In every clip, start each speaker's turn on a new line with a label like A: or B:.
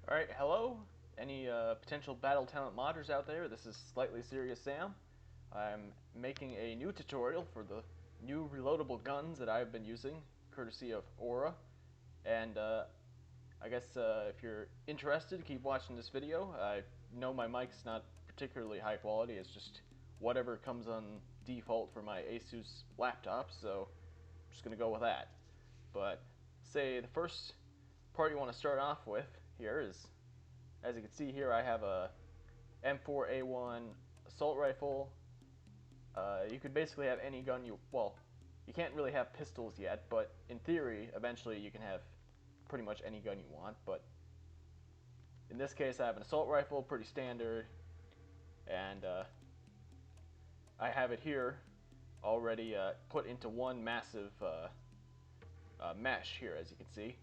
A: Alright, hello, any potential Battle Talent modders out there. This is Slightly Serious Sam. I'm making a new tutorial for the new reloadable guns that I've been using, courtesy of Aura. And I guess if you're interested, keep watching this video. I know my mic's not particularly high quality, it's just whatever comes on default for my Asus laptop, so I'm just going to go with that. But say the first part you want to start off with here is, as you can see here, I have a M4A1 assault rifle. You could basically have any gun you can't really have pistols yet, but in theory, eventually you can have pretty much any gun you want. But in this case, I have an assault rifle, pretty standard, and I have it here already put into one massive mesh here, as you can see.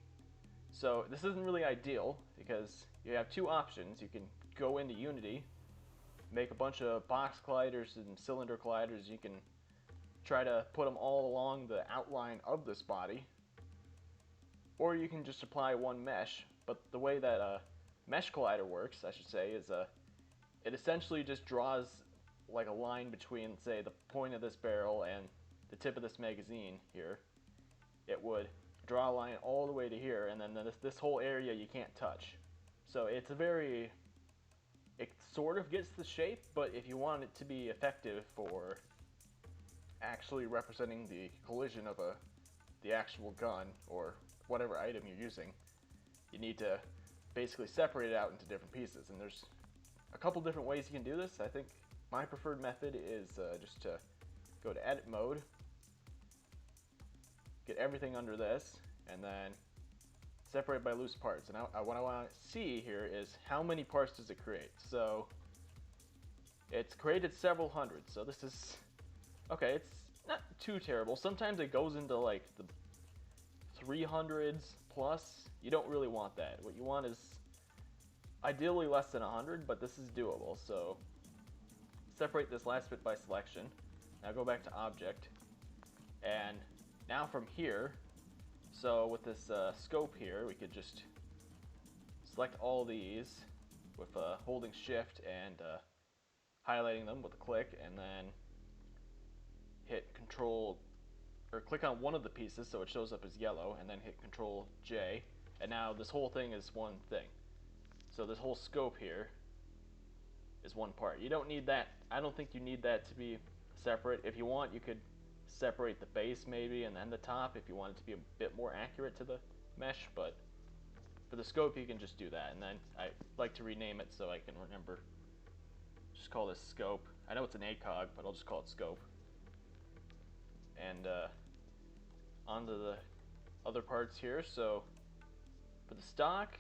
A: So this isn't really ideal because you have two options. You can go into Unity, make a bunch of box colliders and cylinder colliders. You can try to put them all along the outline of this body, or you can just apply one mesh. But the way that a mesh collider works, I should say, is it essentially just draws like a line between, say, the point of this barrel and the tip of this magazine here. It would draw a line all the way to here, and then this whole area you can't touch. So it sort of gets the shape, but if you want it to be effective for actually representing the collision of the actual gun or whatever item you're using, you need to basically separate it out into different pieces. And there's a couple different ways you can do this. I think my preferred method is just to go to edit mode, get everything under this, and then separate by loose parts. And what I want to see here is how many parts does it create. So it's created several hundred, so this is okay. It's not too terrible. Sometimes it goes into like the 300s plus. You don't really want that. What you want is ideally less than 100, but this is doable. So separate this last bit by selection. Now go back to object, and now from here, so with this scope here, we could just select all these with holding shift and highlighting them with a click, and then hit control, or click on one of the pieces so it shows up as yellow, and then hit control J, and now this whole thing is one thing. So this whole scope here is one part. You don't need that. I don't think you need that to be separate. If you want, you could separate the base maybe and then the top if you want it to be a bit more accurate to the mesh, but for the scope you can just do that. And then I like to rename it so I can remember. Just call this scope. I know it's an ACOG, but I'll just call it scope. And onto the other parts here. So for the stock,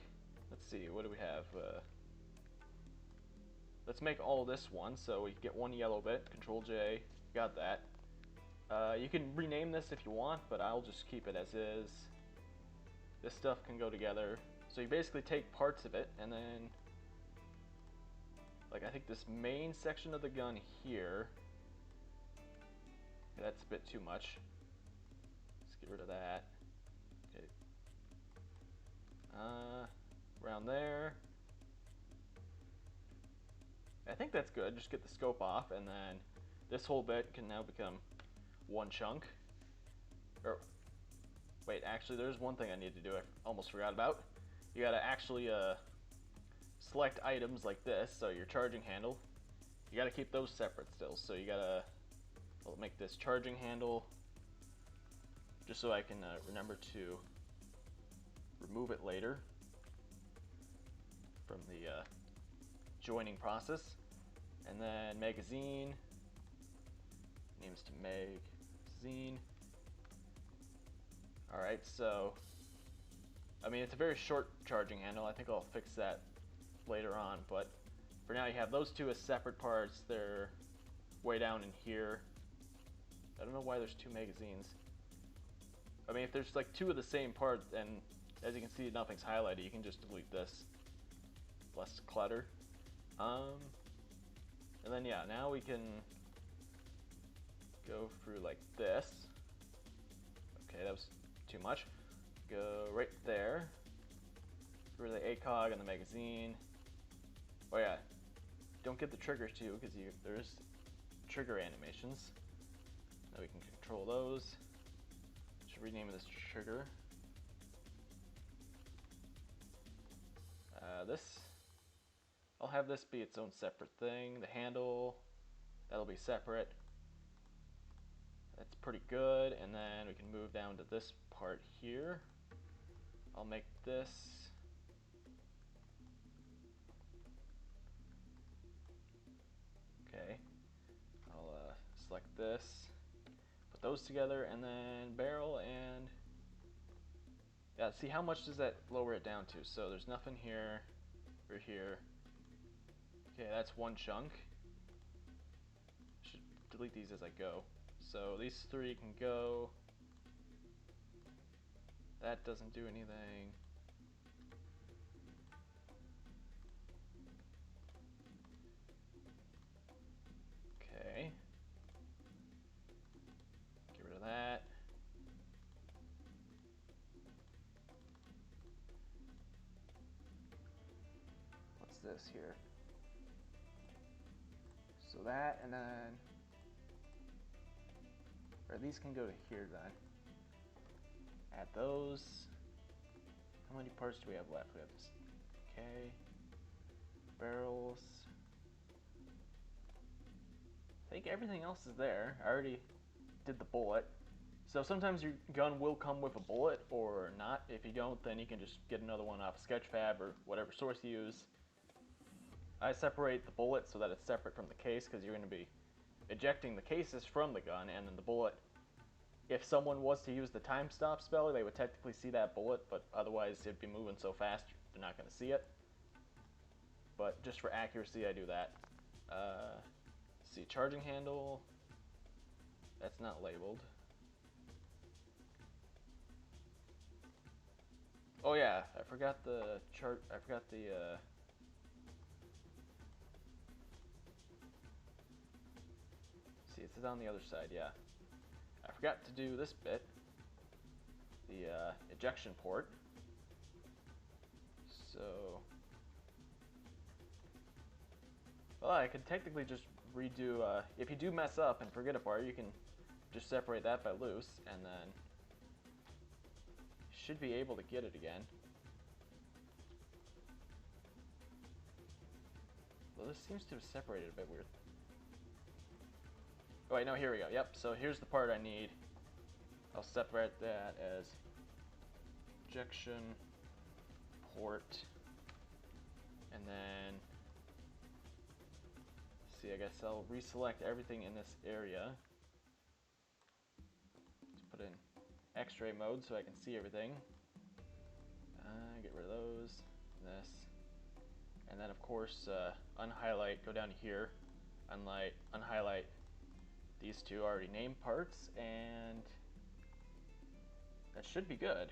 A: let's see, what do we have? Let's make all this one, so we get one yellow bit. Control J, got that. You can rename this if you want, but I'll just keep it as is. This stuff can go together. So you basically take parts of it, and then, like, I think this main section of the gun here, okay, that's a bit too much. Let's get rid of that. Okay. Around there. I think that's good. Just get the scope off, and then this whole bit can now become one chunk. Or wait, actually there's one thing I need to do I almost forgot about. You gotta actually select items like this. So your charging handle, you gotta keep those separate still. So you gotta make this charging handle, just so I can remember to remove it later from the joining process. And then magazine, names to magazine. Alright, so I mean, it's a very short charging handle. I think I'll fix that later on, but for now you have those two as separate parts. They're way down in here. I don't know why there's two magazines. I mean, if there's like two of the same part, and as you can see nothing's highlighted, you can just delete this. Less clutter. And then yeah, now we can go through like this. Okay, that was too much. Go right there. rid of the ACOG and the magazine. Oh yeah, don't get the triggers too, because there's trigger animations. Now we can control those. Should rename this trigger. I'll have this be its own separate thing. The handle, that'll be separate. That's pretty good. And then we can move down to this part here. I'll make this. Okay. I'll select this, put those together, and then barrel and yeah, see how much does that lower it down to? So there's nothing here or here. Okay, that's one chunk. Should delete these as I go. So these three can go. That doesn't do anything. Okay. Get rid of that. What's this here? So that, and then, or these can go to here then. Add those. How many parts do we have left? We have this. Okay. Barrels. I think everything else is there. I already did the bullet. So sometimes your gun will come with a bullet or not. If you don't, then you can just get another one off Sketchfab or whatever source you use. I separate the bullet so that it's separate from the case because you're going to be ejecting the cases from the gun, and then the bullet, if someone was to use the time stop spell, they would technically see that bullet, but otherwise it'd be moving so fast they're not going to see it. But just for accuracy, I do that. Let's see, charging handle, that's not labeled. Oh yeah, I forgot the chart. I forgot the. See, it's on the other side. Yeah, I forgot to do this bit. The ejection port. So, well, I could technically just redo. If you do mess up and forget a part, you can just separate that by loose, and then should be able to get it again. Well, this seems to have separated a bit weird. Oh wait, no, here we go. Yep, so here's the part I need. I'll separate that as ejection port, and then, see, I guess I'll reselect everything in this area. Let's put in X-ray mode so I can see everything. Get rid of those, this, and then of course unhighlight, go down here, unhighlight these two already named parts, and that should be good.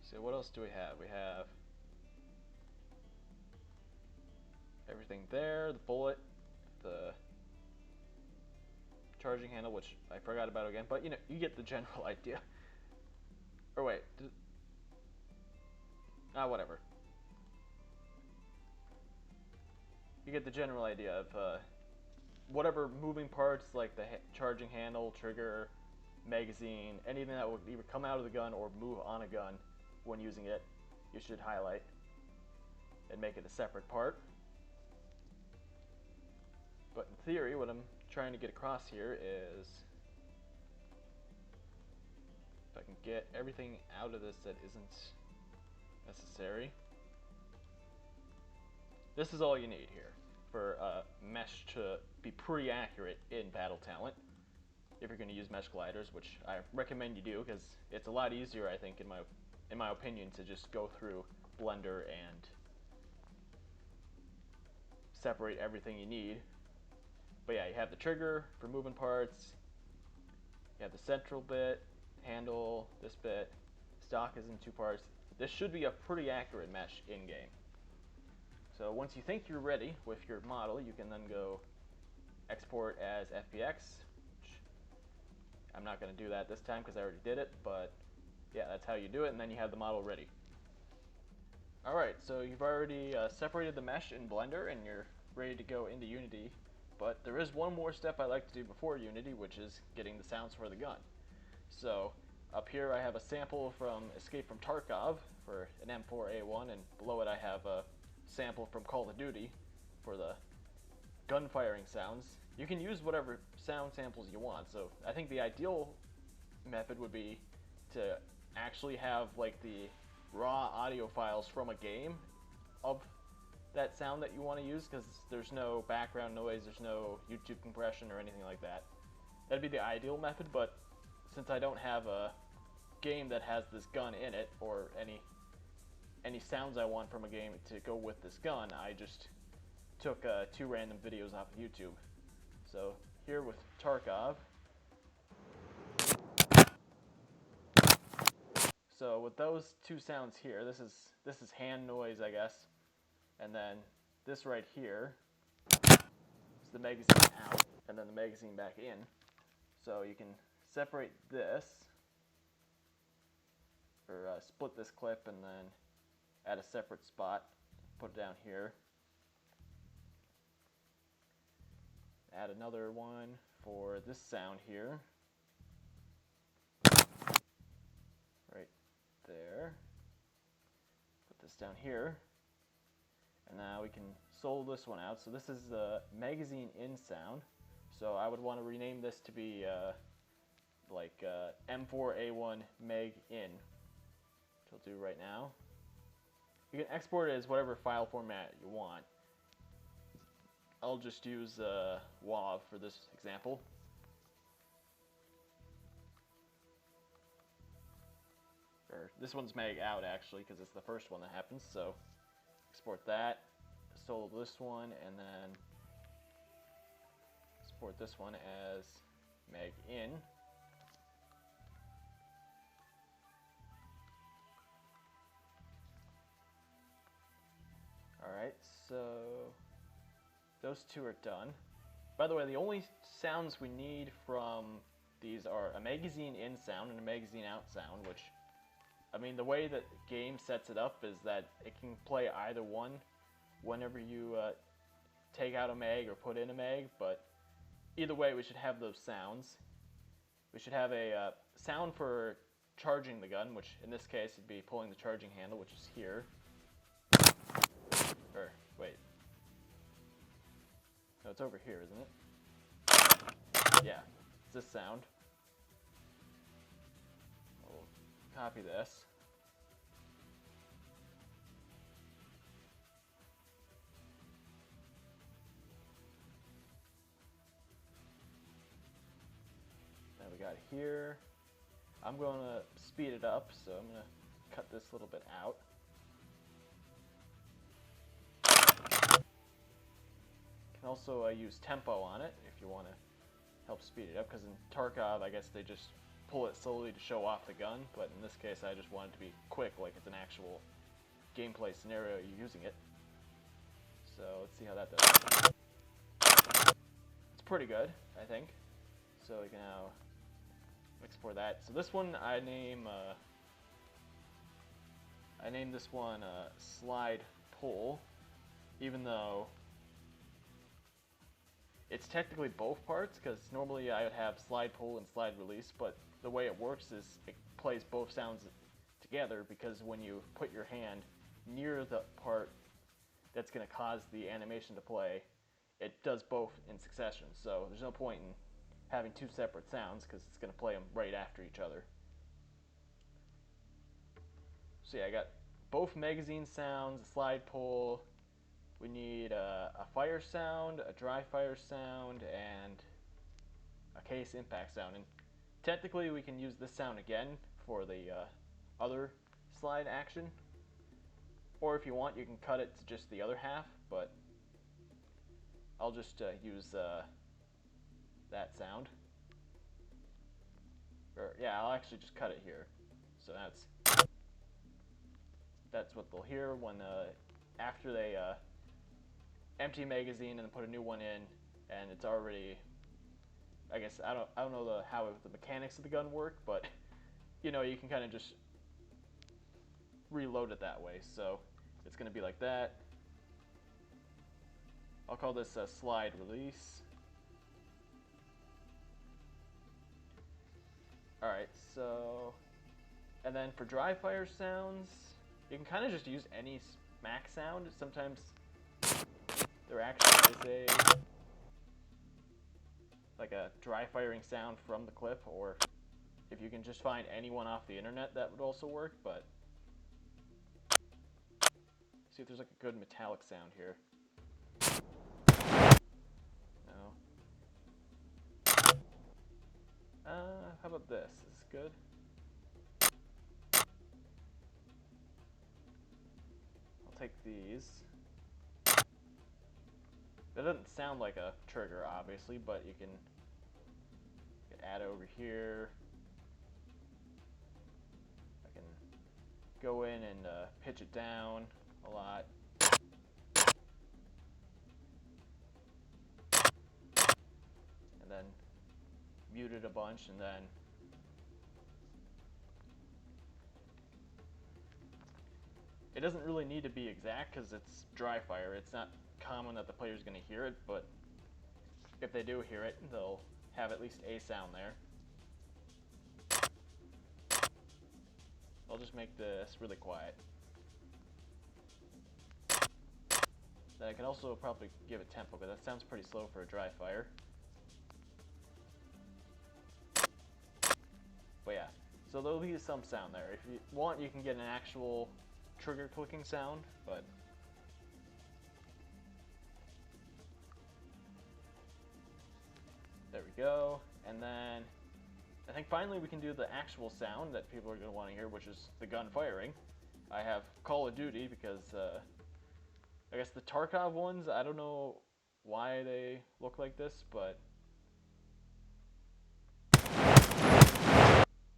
A: So what else do we have? We have everything there, the bullet, the charging handle, which I forgot about again, but you know, you get the general idea. Or wait, whatever. You get the general idea of whatever moving parts like the charging handle, trigger, magazine, anything that will either come out of the gun or move on a gun when using it, you should highlight and make it a separate part. But in theory, what I'm trying to get across here is if I can get everything out of this that isn't necessary. This is all you need here for mesh to be pretty accurate in Battle Talent. If you're going to use mesh gliders, which I recommend you do, because it's a lot easier, I think, in my opinion, to just go through Blender and separate everything you need. But yeah, you have the trigger for moving parts, you have the central bit, handle, this bit, stock is in two parts. This should be a pretty accurate mesh in-game. So once you think you're ready with your model, you can then go export as FBX, which I'm not going to do that this time because I already did it, but yeah, that's how you do it, and then you have the model ready. Alright, so you've already separated the mesh in Blender and you're ready to go into Unity, but there is one more step I like to do before Unity, which is getting the sounds for the gun. So up here I have a sample from Escape from Tarkov for an M4A1, and below it I have a sample from Call of Duty for the gun firing sounds. You can use whatever sound samples you want, so I think the ideal method would be to actually have like the raw audio files from a game of that sound that you want to use, because there's no background noise, there's no YouTube compression or anything like that. That'd be the ideal method, but since I don't have a game that has this gun in it, or any sounds I want from a game to go with this gun, I just took 2 random videos off of YouTube. So here with Tarkov, so with those 2 sounds here, this is hand noise, I guess, and then this right here is the magazine out, and then the magazine back in. So you can separate this, or split this clip and then add a separate spot, put it down here. Add another one for this sound here, right there. Put this down here, and now we can solo this one out. So this is the magazine in sound, so I would want to rename this to be like M4A1 Mag In, which I'll do right now. You can export it as whatever file format you want. I'll just use WAV for this example. Or this one's Mag Out actually, because it's the first one that happens. So export that, solo this one, and then export this one as Mag In. Alright, so those 2 are done. By the way, the only sounds we need from these are a magazine in sound and a magazine out sound, which, I mean, the way that the game sets it up is that it can play either one whenever you take out a mag or put in a mag, but either way we should have those sounds. We should have a sound for charging the gun, which in this case would be pulling the charging handle, which is here. Or, wait. No, it's over here, isn't it? Yeah, it's this sound. We'll copy this. Now we got here. I'm going to speed it up, so I'm going to cut this little bit out. You can also use tempo on it if you want to help speed it up, because in Tarkov, I guess they just pull it slowly to show off the gun, but in this case I just want it to be quick, like it's an actual gameplay scenario you're using it. So let's see how that does. It's pretty good, I think. So we can now export that. So this one I name this one slide pull, even though it's technically both parts, because normally I would have slide pull and slide release, but the way it works is it plays both sounds together, because when you put your hand near the part that's going to cause the animation to play, it does both in succession. So there's no point in having 2 separate sounds, because it's going to play them right after each other. So yeah, I got both magazine sounds, a slide pull. We need a fire sound, a dry fire sound, and a case impact sound. And technically we can use this sound again for the other slide action. Or if you want, you can cut it to just the other half, but I'll just use that sound. Or yeah, I'll actually just cut it here. So that's what they'll hear when after they empty a magazine and put a new one in, and it's already I guess I don't know how the mechanics of the gun work, but you know, you can kind of just reload it that way. So it's going to be like that. I'll call this a slide release. Alright, so... And then for dry fire sounds, you can kind of just use any smack sound. Sometimes there actually is like a dry firing sound from the clip, or if you can just find anyone off the internet, that would also work, but... See if there's like a good metallic sound here. No. How about this? Is this good? I'll take these. That doesn't sound like a trigger, obviously, but you can add over here. I can go in and pitch it down a lot. And then mute it a bunch, and then it doesn't really need to be exact because it's dry fire. It's not common that the player's going to hear it, but if they do hear it, they'll have at least a sound there. I'll just make this really quiet. Then I can also probably give it tempo, because that sounds pretty slow for a dry fire. But yeah, so there'll be some sound there. If you want, you can get an actual trigger clicking sound, but there we go. And then I think finally we can do the actual sound that people are going to want to hear, which is the gun firing. I have Call of Duty because I guess the Tarkov ones, I don't know why they look like this, but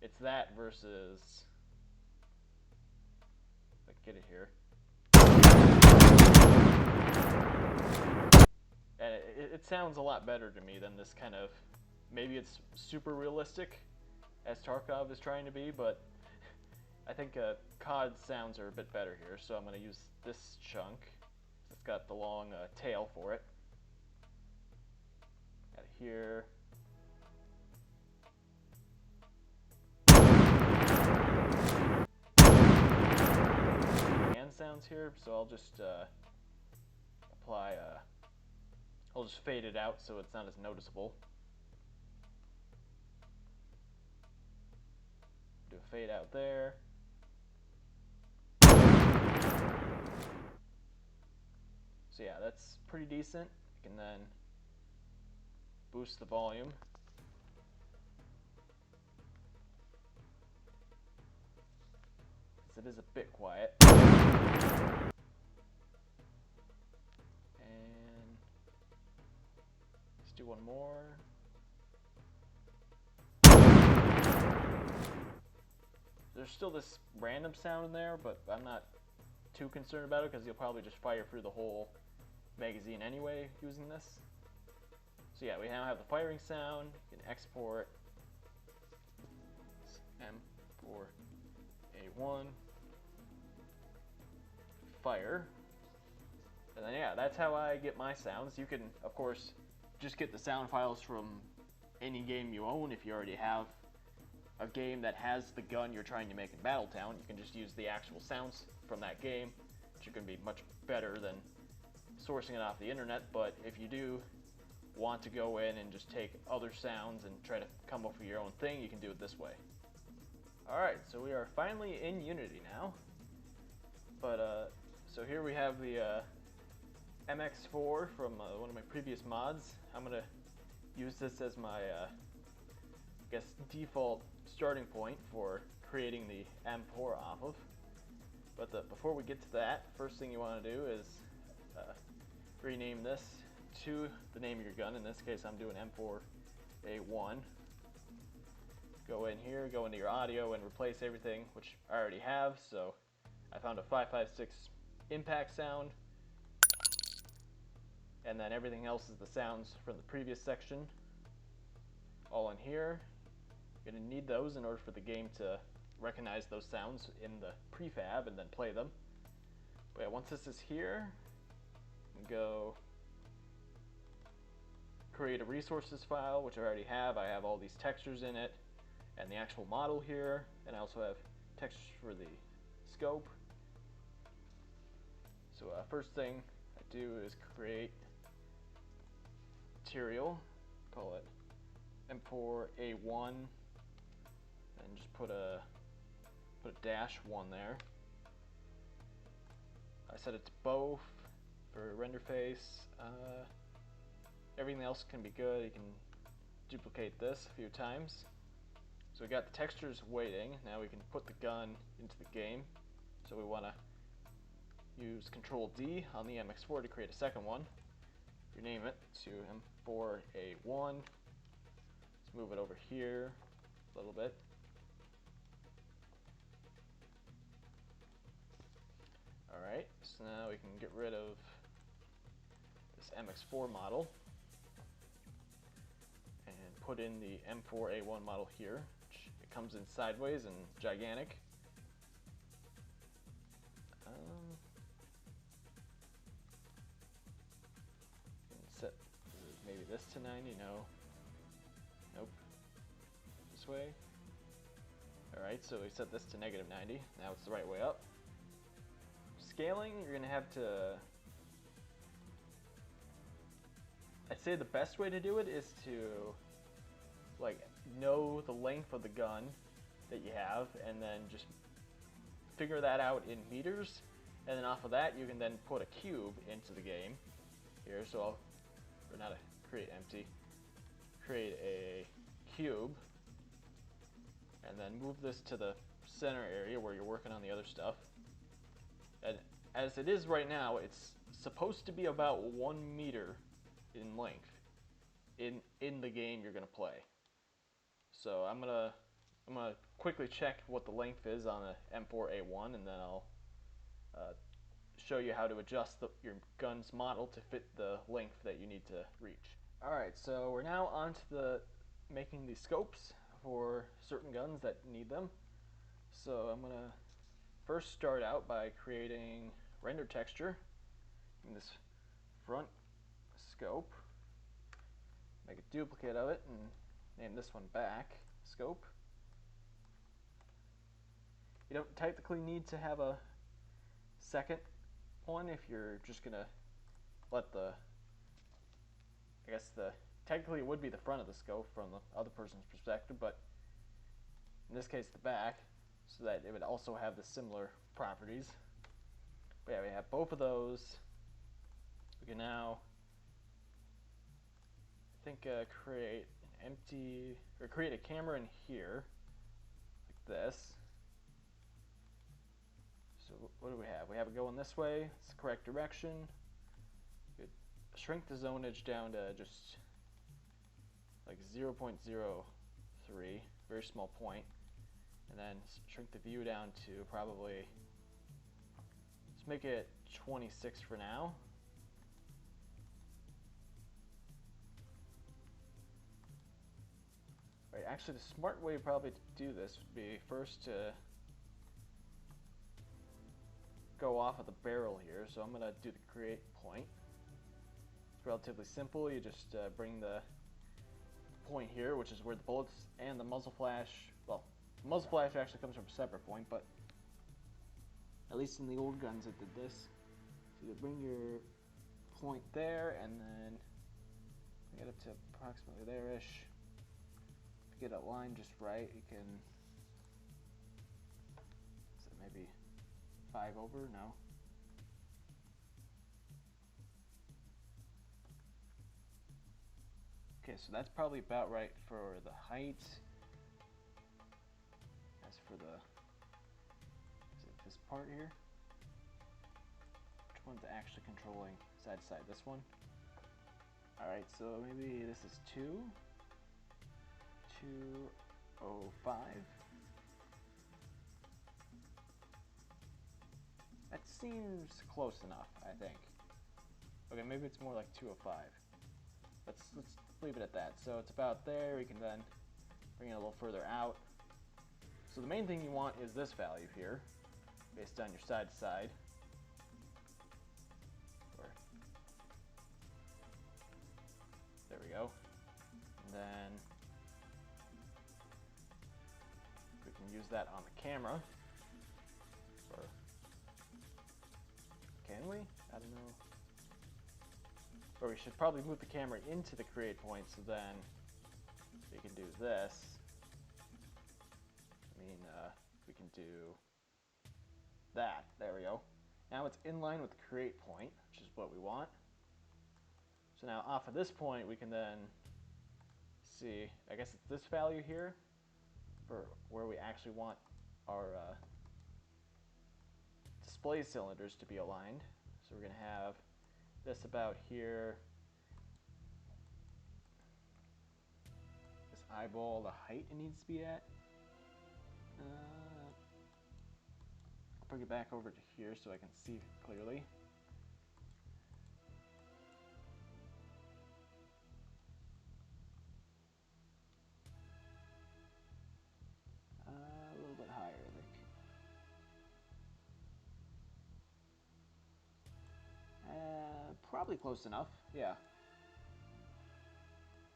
A: it's that versus, if I get it here. And it sounds a lot better to me than this kind of, maybe it's super realistic as Tarkov is trying to be, but I think COD sounds are a bit better here, so I'm going to use this chunk. It's got the long tail for it. Got it here. Hand sounds here, so I'll just apply I'll just fade it out so it's not as noticeable. Do a fade out there. So yeah, that's pretty decent. I can then boost the volume. Because it is a bit quiet. And let's do one more. There's still this random sound in there, but I'm not too concerned about it because you'll probably just fire through the whole magazine anyway using this. So yeah, we now have the firing sound. You can export M4A1 fire. And then yeah, that's how I get my sounds. You can, of course, just get the sound files from any game you own. If you already have a game that has the gun you're trying to make in Battletown, you can just use the actual sounds from that game, which are going to be much better than sourcing it off the internet. But if you do want to go in and just take other sounds and try to come up with your own thing, you can do it this way. Alright, so we are finally in Unity now. But so here we have the MX4 from one of my previous mods. I'm going to use this as my I guess default starting point for creating the M4 off of. But before we get to that, first thing you want to do is rename this to the name of your gun. In this case, I'm doing M4A1. Go in here, go into your audio, and replace everything, which I already have. So I found a 5.56 impact sound, and then everything else is the sounds from the previous section. all in here. You're going to need those in order for the game to recognize those sounds in the prefab and then play them. But yeah, once this is here, go create a resources file, which I already have. I have all these textures in it and the actual model here, and I also have textures for the scope. So first thing I do is create material, call it M4A1, and just put a -1 there. I set it to both for render face. Everything else can be good. You can duplicate this a few times. So we got the textures waiting. Now we can put the gun into the game. So we want to use Control D on the MX4 to create a second one. Rename it to M4A1. Let's move it over here a little bit. Alright, so now we can get rid of this MX4 model and put in the M4A1 model here. It comes in sideways and gigantic. Set maybe this to 90, no. Nope. This way. Alright, so we set this to -90. Now it's the right way up. Scaling, you're going to have to... I'd say the best way to do it is to know the length of the gun that you have and then just figure that out in meters, and then off of that you can then put a cube into the game here. So I'll not a create empty, create a cube, and then move this to the center area where you're working on the other stuff. And as it is right now, it's supposed to be about 1 meter in length in the game you're gonna play. So I'm gonna quickly check what the length is on the M4A1, and then I'll show you how to adjust your gun's model to fit the length that you need to reach. Alright, so we're now on to making the scopes for certain guns that need them. So I'm gonna first start out by creating render texture in this front scope. Make a duplicate of it and name this one back scope. You don't technically need to have a second one if you're just gonna let technically it would be the front of the scope from the other person's perspective, but in this case the back, so that it would also have the similar properties. But yeah, we have both of those. We can now, I think, create an empty, or create a camera in here, like this. So what do we have? We have it going this way. It's the correct direction. We could shrink the zonage down to just like 0.03, very small point, and then shrink the view down to probably, let's make it 26 for now. Right, actually the smart way probably to do this would be first to go off of the barrel here. So I'm gonna do the create point. It's relatively simple. You just bring the point here, which is where the bullets and the muzzle flash, well, the muzzle flash actually comes from a separate point, but at least in the old guns it did this. So you bring your point there and then get up to approximately there-ish. To get a line just right, you can, is it maybe 5 over? No. Okay, so that's probably about right for the height. As for the, is it this part here? Which one's actually controlling side to side? This one? Alright, so maybe this is 205. That seems close enough, I think. Okay, maybe it's more like 205. Let's leave it at that. So it's about there. We can then bring it a little further out. So the main thing you want is this value here, based on your side to side. There we go. And then we can use that on the camera. Or can we? I don't know. Or we should probably move the camera into the create point, so then we can do this. We can do that. There we go. Now it's in line with the create point, which is what we want. So now off of this point, we can then see, I guess it's this value here for where we actually want our display cylinders to be aligned. So we're going to have this about here. This eyeball, the height it needs to be at. I'll bring it back over to here so I can see it clearly. A little bit higher, I think. Probably close enough, yeah.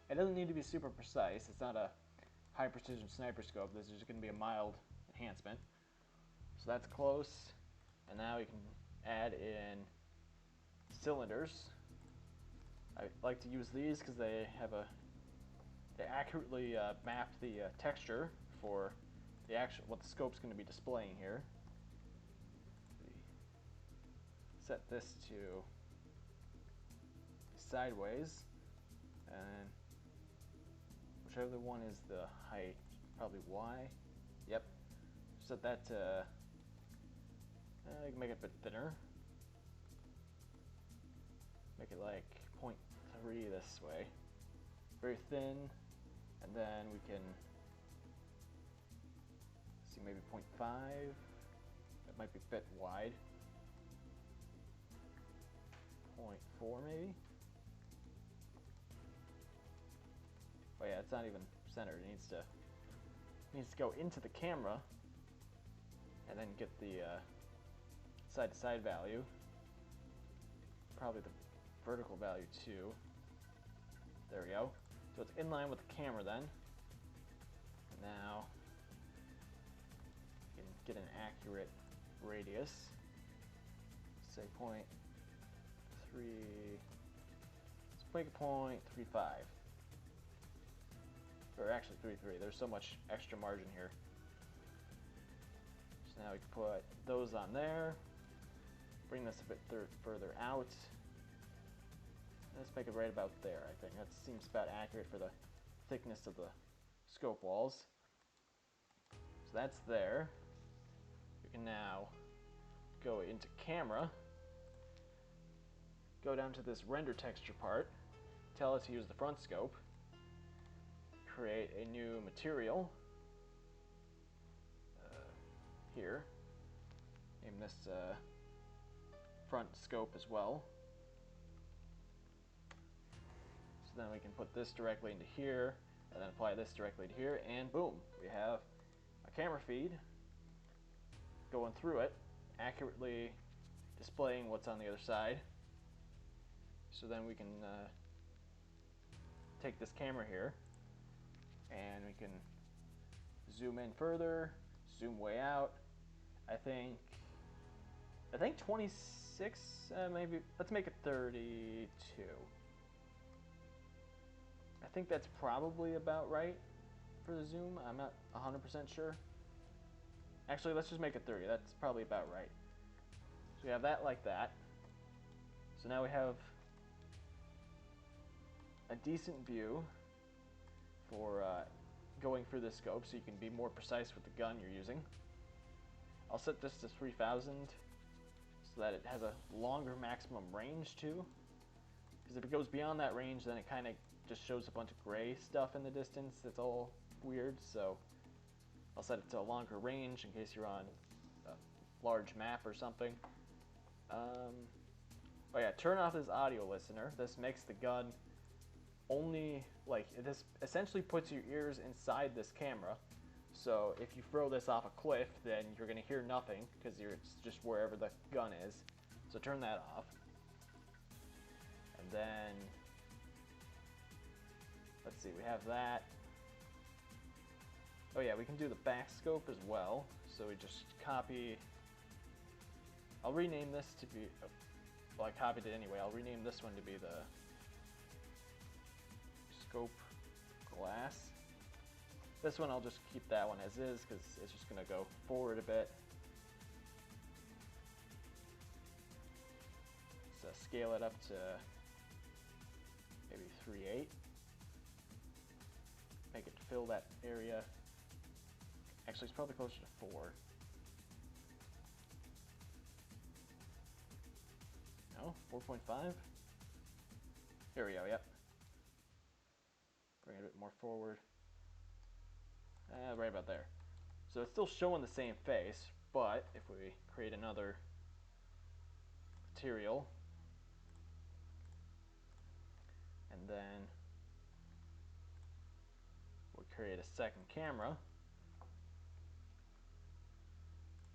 A: It doesn't need to be super precise. It's not a high precision sniper scope. This is just going to be a mild enhancement. So that's close. And now we can add in cylinders. I like to use these because they accurately map the texture for the what the scope's going to be displaying here. Set this to sideways, and whichever one is the height, probably Y. Yep. Set that to, you can make it a bit thinner. Make it like 0.3 this way. Very thin, and then we can see maybe 0.5. That might be a bit wide. 0.4 maybe. Oh yeah, it's not even centered. It needs to go into the camera, and then get the side-to-side value. Probably the vertical value too. There we go. So it's in line with the camera then. And now you can get an accurate radius. Say 0.3. Let's make it 0.35. Or actually 3.3. There's so much extra margin here. So now we can put those on there. Bring this a bit further out. Let's make it right about there, I think. That seems about accurate for the thickness of the scope walls. So that's there. We can now go into camera. Go down to this render texture part. Tell it to use the front scope. Create a new material. Here. Name this front scope as well. So then we can put this directly into here, and then apply this directly to here, and boom, we have a camera feed going through it, accurately displaying what's on the other side. So then we can take this camera here, and we can zoom in further, zoom way out. I think 26, maybe, let's make it 32. I think that's probably about right for the zoom. I'm not 100% sure. Actually, let's just make it 30. That's probably about right. So we have that like that. So now we have a decent view for going through this scope, so you can be more precise with the gun you're using. I'll set this to 3000 so that it has a longer maximum range too. Because if it goes beyond that range, then it kind of just shows a bunch of gray stuff in the distance. That's all weird, so I'll set it to a longer range in case you're on a large map or something. Oh yeah, turn off this audio listener. This makes the gun only, like, this essentially puts your ears inside this camera. So if you throw this off a cliff, then you're going to hear nothing because it's just wherever the gun is. So turn that off. And then, let's see, we have that. Oh yeah, we can do the back scope as well. So we just copy, I'll rename this to be, well, I copied it anyway. I'll rename this one to be the scope glass. This one I'll just keep that one as is because it's just going to go forward a bit. So scale it up to maybe 3/8. Make it fill that area. Actually, it's probably closer to 4. No, 4.5. Here we go, yep. Bring it a bit more forward. Right about there. So it's still showing the same face, but if we create another material, and then we'll create a second camera,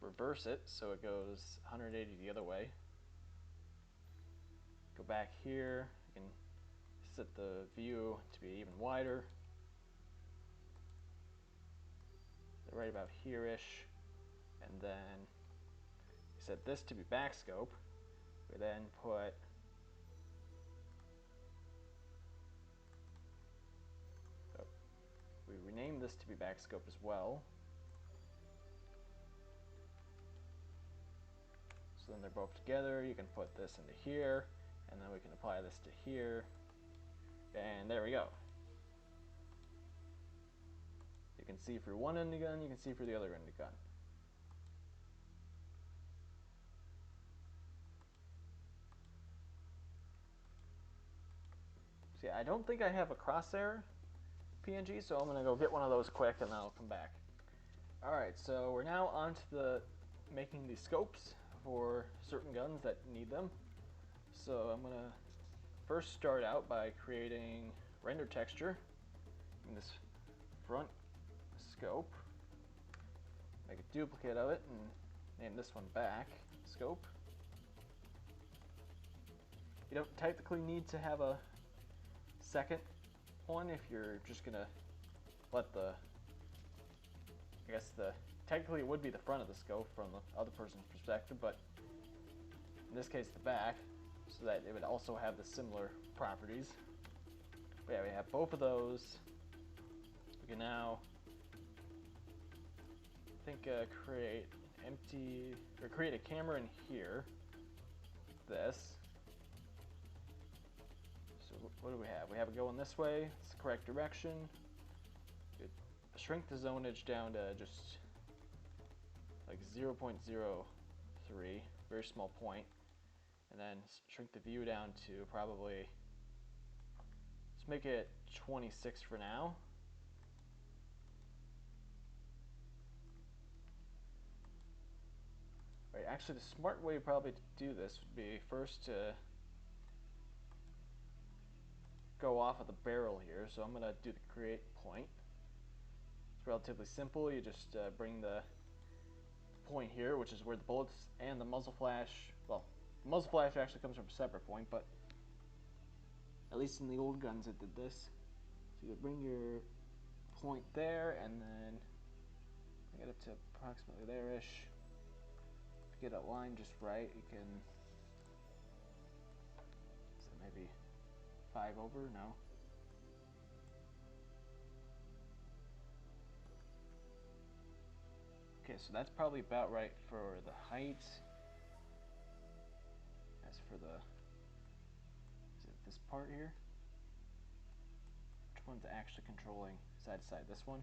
A: reverse it so it goes 180 the other way. Go back here, you can set the view to be even wider. Right about here-ish, and then we set this to be back scope. We then put we rename this to be back scope as well. So then they're both together. You can put this into here, and then we can apply this to here, and there we go. You can see through one end of the gun, you can see through the other end of the gun. See, I don't think I have a crosshair PNG, so I'm going to go get one of those quick and then I'll come back. Alright, so we're now on to the making the scopes for certain guns that need them. So I'm going to first start out by creating render texture in this front scope. Make a duplicate of it and name this one back scope. You don't technically need to have a second one if you're just gonna let the, I guess technically it would be the front of the scope from the other person's perspective, but in this case the back, so that it would also have the similar properties. But yeah, we have both of those. We can now, I think, create empty, or create a camera in here. This. So what do we have? We have it going this way. It's the correct direction. It shrink the zonage down to just like 0.03, very small point, and then shrink the view down to probably, let's make it 26 for now. Right, actually the smart way probably to do this would be first to go off of the barrel here. So I'm going to do the create point. It's relatively simple. You just bring the point here, which is where the bullets and the muzzle flash, well, the muzzle flash actually comes from a separate point, but at least in the old guns it did this. So you bring your point there and then get it to approximately there-ish. Get a line just right, you can, so maybe 5 over, no. Okay, so that's probably about right for the height. As for the, is it this part here? Which one's actually controlling side to side? This one?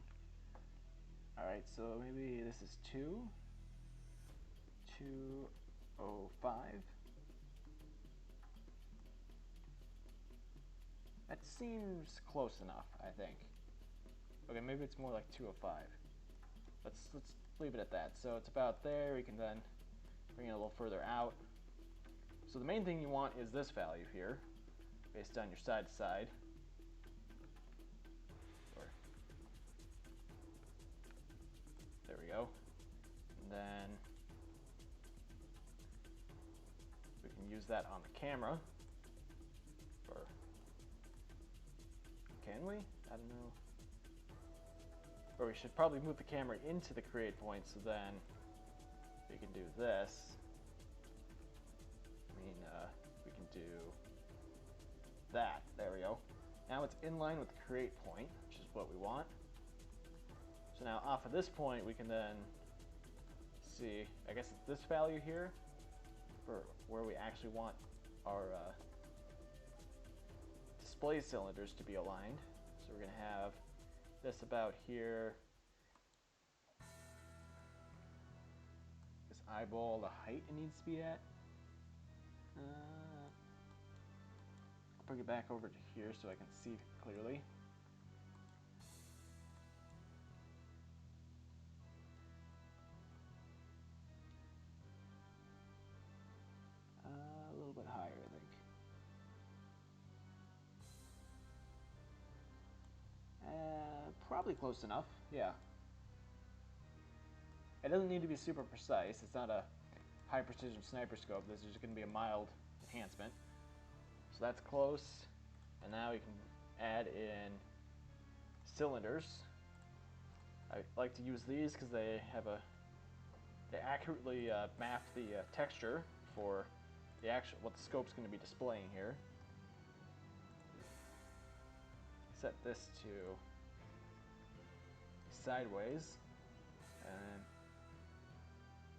A: Alright, so maybe this is 205. That seems close enough, I think. Okay, maybe it's more like 205. Let's leave it at that. So it's about there. We can then bring it a little further out. So the main thing you want is this value here, based on your side to side. There we go. And then we can use that on the camera. Or can we? I don't know. Or we should probably move the camera into the create point, so then we can do this. We can do that. There we go. Now it's in line with the create point, which is what we want. So now off of this point, we can then see, I guess it's this value here for where we actually want our display cylinders to be aligned. So we're gonna have this about here. This eyeball, the height it needs to be at. I'll bring it back over to here so I can see clearly. A little bit higher, I think. Probably close enough, yeah. It doesn't need to be super precise. It's not a high precision sniper scope. This is just going to be a mild enhancement. So that's close. And now we can add in cylinders. I like to use these because they accurately map the texture for what the scope's going to be displaying here. Set this to sideways, and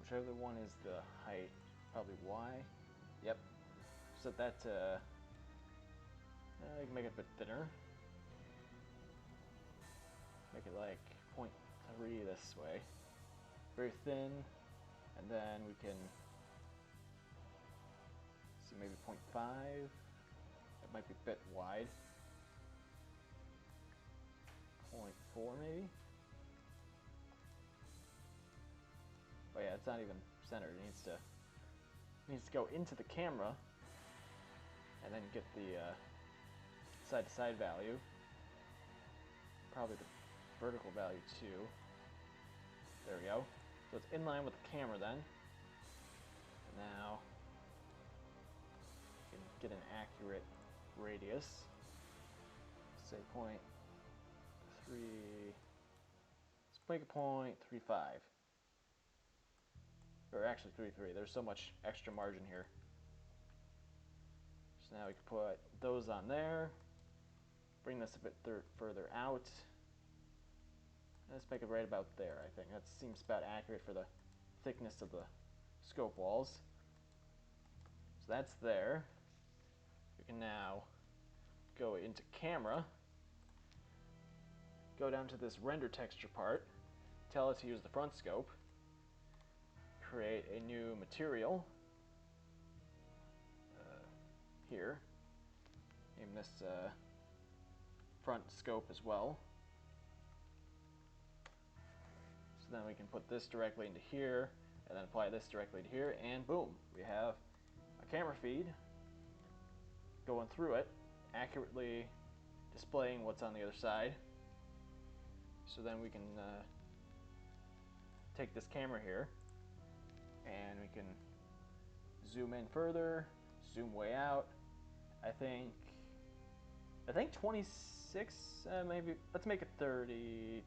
A: whichever one is the height, probably Y. Yep. Set that to, you can make it a bit thinner. Make it like 0.3 this way. Very thin, and then we can see maybe 0.5. That might be a bit wide. 0.4 maybe. Oh yeah, it's not even centered. It needs to go into the camera, and then get the side-to-side value. Probably the vertical value too. There we go. So it's in line with the camera then. Now we can get an accurate radius. Say 0.3. Let's make it 0.35. Or actually 3.3. There's so much extra margin here. So now we can put those on there. Bring this a bit further out. Let's make it right about there, I think. That seems about accurate for the thickness of the scope walls. So that's there. We can now go into camera. Go down to this render texture part. Tell it to use the front scope. Create a new material. Here. Name this front scope as well. So then we can put this directly into here, and then apply this directly to here, and boom, we have a camera feed going through it, accurately displaying what's on the other side. So then we can take this camera here, and we can zoom in further, zoom way out. I think 26, maybe, let's make it 32.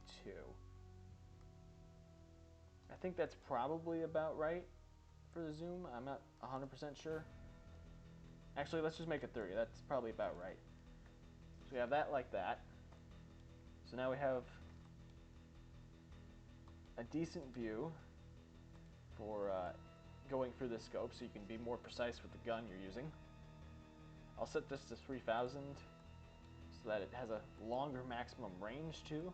A: I think that's probably about right for the zoom. I'm not 100% sure. Actually, let's just make it 30. That's probably about right. So we have that like that. So now we have a decent view for going through this scope, so you can be more precise with the gun you're using. I'll set this to 3000 so that it has a longer maximum range too.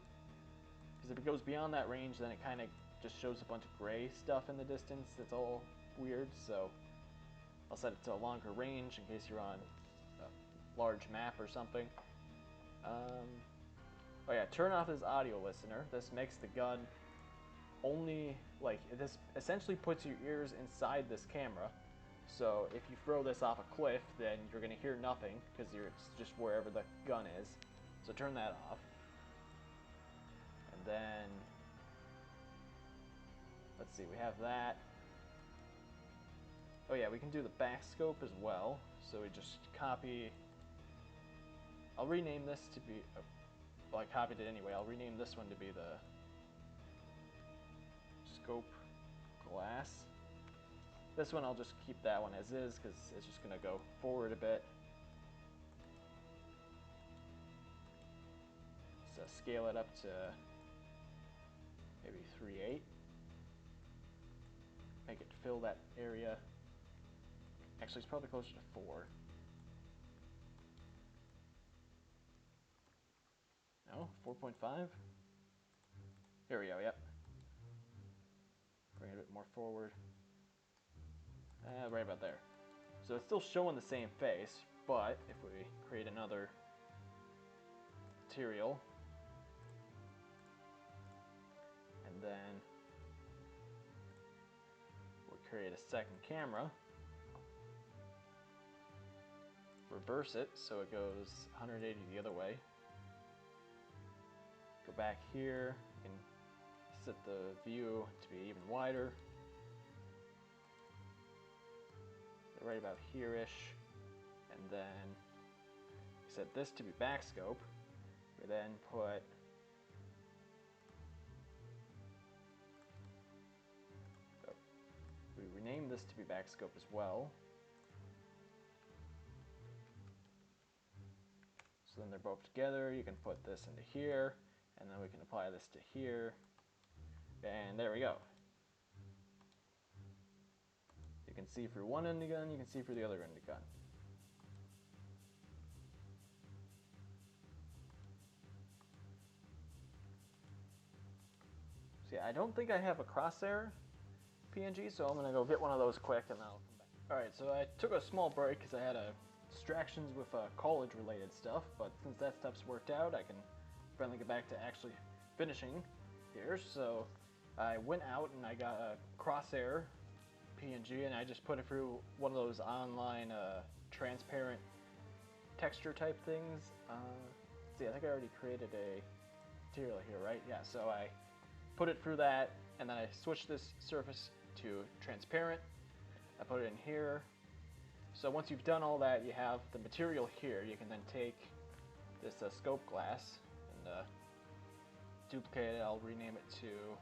A: Because if it goes beyond that range, then it kind of just shows a bunch of gray stuff in the distance. That's all weird, so I'll set it to a longer range in case you're on a large map or something. Oh yeah, turn off this audio listener. This makes the gun only, like, this essentially puts your ears inside this camera. So if you throw this off a cliff, then you're going to hear nothing because it's just wherever the gun is. So turn that off. And then let's see, we have that. Oh yeah, we can do the back scope as well. So we just copy. I'll rename this to be, well, I copied it anyway. I'll rename this one to be the scope glass. This one I'll just keep that one as is because it's just gonna go forward a bit. So scale it up to maybe 3/8. Make it fill that area. Actually, it's probably closer to 4. No, 4.5. Here we go. Yep. Bring it a bit more forward. Right about there. So it's still showing the same face, but if we create another material, and then we'll create a second camera, reverse it so it goes 180 the other way, go back here, you can set the view to be even wider, right about here-ish, and then set this to be back scope. We then put we rename this to be back scope as well. So then they're both together. You can put this into here, and then we can apply this to here, and there we go. You can see through one end of the gun, you can see through the other end of the gun. So yeah, I don't think I have a crosshair PNG, so I'm gonna go get one of those quick and then I'll come back. Alright, so I took a small break because I had distractions with college related stuff, but since that stuff's worked out, I can finally get back to actually finishing here. So I went out and I got a crosshair PNG and I just put it through one of those online transparent texture type things. See, I think I already created a material here, right? Yeah, so I put it through that and then I switched this surface to transparent. I put it in here. So once you've done all that, you have the material here. You can then take this scope glass and duplicate it. I'll rename it to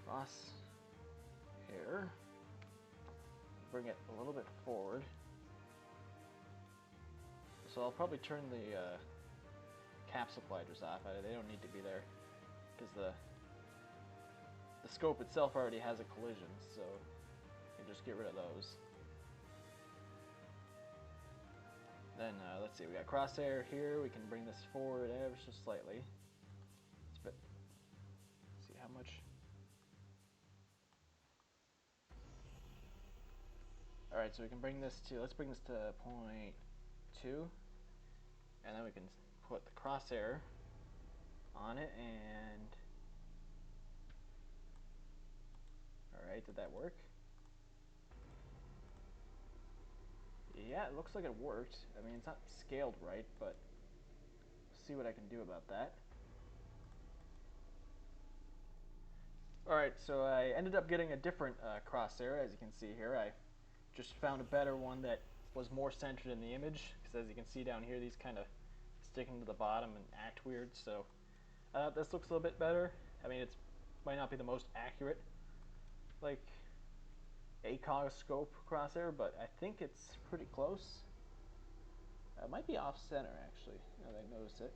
A: cross hair. Bring it a little bit forward. So I'll probably turn the capsule gliders off. They don't need to be there because the scope itself already has a collision, so you can just get rid of those. Then let's see, we got crosshair here. We can bring this forward ever so slightly. Let's see how much. All right, so we can bring this to, let's bring this to 0.2, and then we can put the crosshair on it, and all right, did that work? Yeah, it looks like it worked. I mean, it's not scaled right, but let's see what I can do about that. All right, so I ended up getting a different crosshair, as you can see here. I just found a better one that was more centered in the image, because as you can see down here, these kind of sticking to the bottom and act weird. So this looks a little bit better. I mean, it might not be the most accurate, like ACOG scope crosshair, but I think it's pretty close. It might be off center actually, now that I notice it.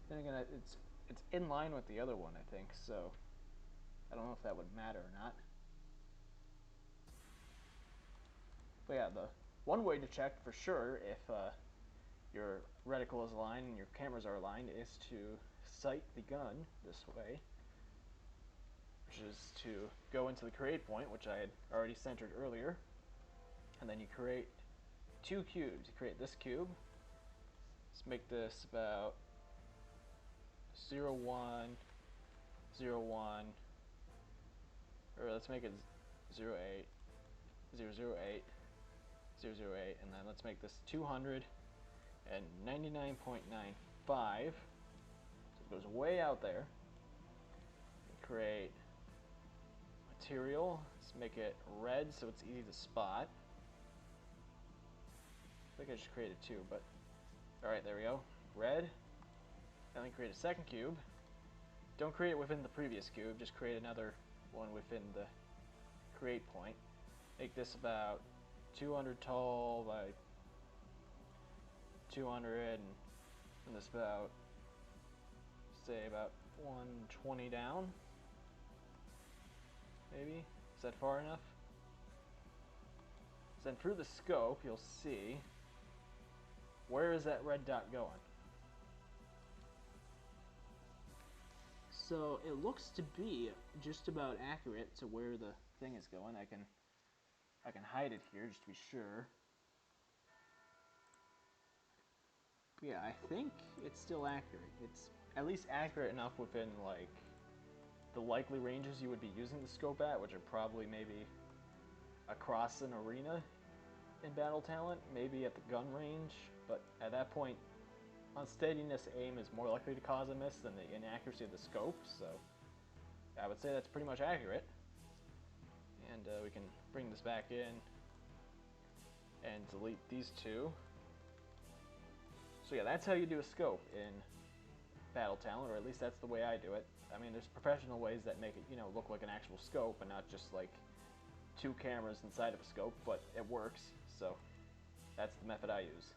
A: Then again, it's in line with the other one, I think, so I don't know if that would matter or not. But yeah, the one way to check for sure if your reticle is aligned and your cameras are aligned is to sight the gun this way, which is to go into the create point, which I had already centered earlier, and then you create 2 cubes. You create this cube. Let's make this about 0, 1, 0, 1, or let's make it 0, 8, 0, 0, 8, 0, 0, 8, and then let's make this 200 and 99.95. So It goes way out there. Create material. Let's make it red so it's easy to spot. I think I just created two, but alright, there we go. Red. And then create a second cube. Don't create it within the previous cube, just create another one within the create point. Make this about 200 tall by 200, and this about, say, about 120 down. Maybe? Is that far enough? So then through the scope, you'll see, where is that red dot going? So it looks to be just about accurate to where the thing is going. I can hide it here just to be sure. Yeah, I think it's still accurate. It's at least accurate enough within like the likely ranges you would be using the scope at, which are probably maybe across an arena in Battle Talent, maybe at the gun range, but at that point, unsteadiness aim is more likely to cause a miss than the inaccuracy of the scope, so I would say that's pretty much accurate. And we can bring this back in and delete these two. So yeah, that's how you do a scope in Battle Talent, or at least that's the way I do it. I mean, there's professional ways that make it, you know, look like an actual scope and not just like two cameras inside of a scope, but it works, so that's the method I use.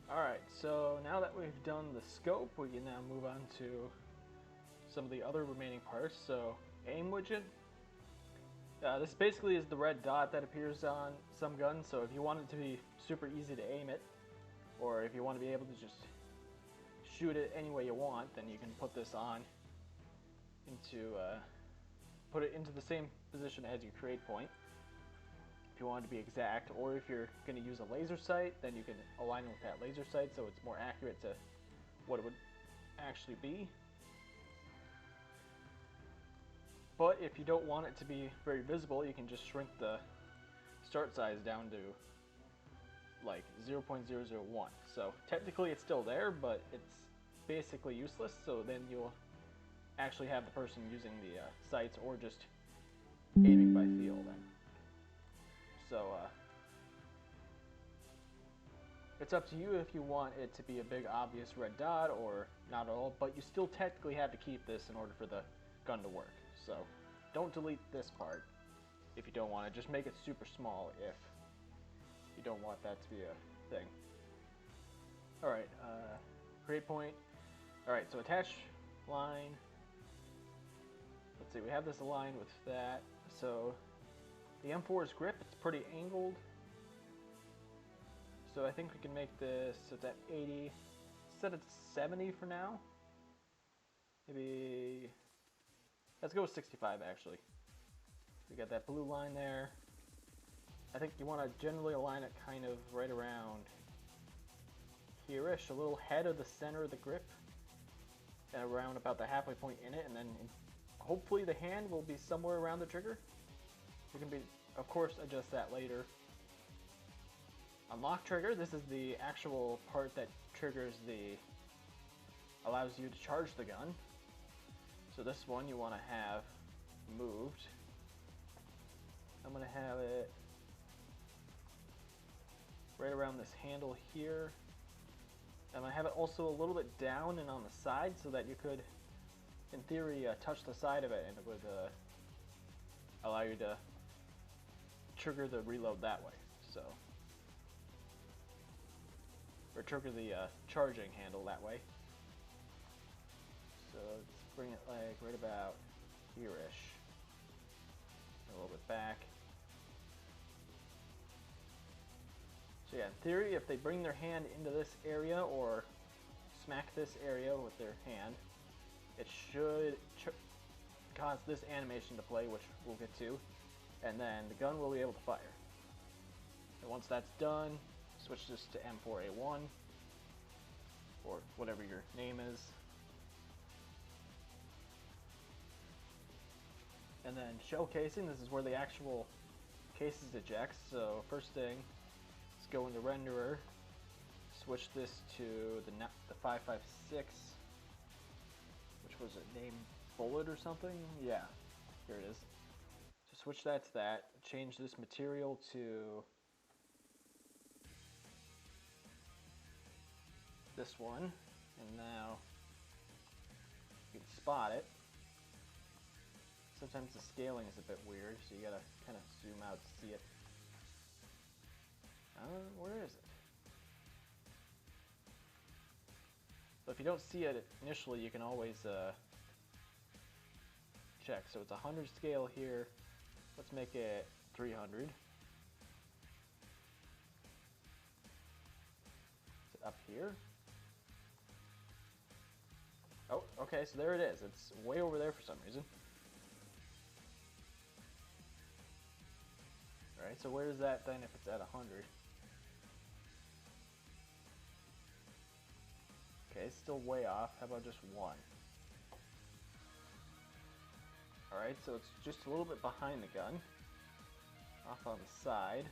A: Alright, so now that we've done the scope, we can now move on to some of the other remaining parts. So, aim widget. This basically is the red dot that appears on some guns, so if you want it to be super easy to aim it, or if you want to be able to just shoot it any way you want, then you can put this on into, put it into the same position as your create point, if you want it to be exact, or if you're going to use a laser sight, then you can align it with that laser sight so it's more accurate to what it would actually be. But if you don't want it to be very visible, you can just shrink the start size down to like 0.001. So technically it's still there, but it's basically useless, so then you'll actually have the person using the sights or just aiming by feel then. So it's up to you if you want it to be a big obvious red dot or not at all, but you still technically have to keep this in order for the gun to work. So don't delete this part if you don't want it. Just make it super small if you don't want that to be a thing. Alright, create point. Alright, so attach line. Let's see, we have this aligned with that. So the M4's grip, it's pretty angled. So I think we can make this, so it's at 80, set it to 70 for now. Maybe, let's go with 65 actually. We got that blue line there. I think you want to generally align it kind of right around here-ish, a little head of the center of the grip, and around about the halfway point in it, and then hopefully the hand will be somewhere around the trigger. You can, of course, adjust that later. Unlock trigger, this is the actual part that triggers allows you to charge the gun. So this one you want to have moved. I'm going to have it right around this handle here. And I have it also a little bit down and on the side so that you could, in theory, touch the side of it and it would allow you to trigger the reload that way. So, or trigger the charging handle that way. So let's bring it like right about here-ish. A little bit back. So yeah, in theory, if they bring their hand into this area or smack this area with their hand, it should cause this animation to play, which we'll get to, and then the gun will be able to fire. And once that's done, switch this to M4A1, or whatever your name is. And then shell casing, this is where the actual cases eject. So first thing, let's go into renderer, switch this to the 556, which was a name bullet or something. Yeah, here it is. So switch that to that. Change this material to this one, and now you can spot it. Sometimes the scaling is a bit weird, so you gotta kind of zoom out to see it. Where is it? So if you don't see it initially, you can always check. So it's 100 scale here. Let's make it 300. Is it up here? Oh, okay, so there it is. It's way over there for some reason. Alright, so where is that then if it's at 100? Okay, it's still way off. How about just 1? Alright, so it's just a little bit behind the gun. Off on the side.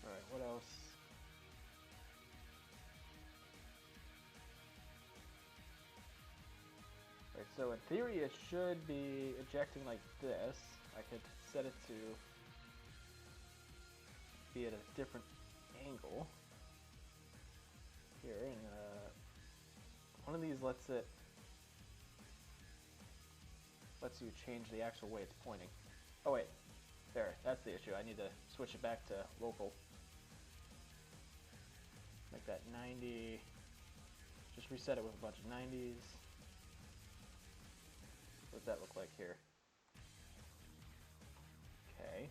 A: Alright, what else? Alright, so in theory it should be ejecting like this. I could set it to be at a different angle. Here, and one of these lets you change the actual way it's pointing. Oh wait, there, that's the issue. I need to switch it back to local. Make that 90, just reset it with a bunch of 90s. What does that look like here? Okay.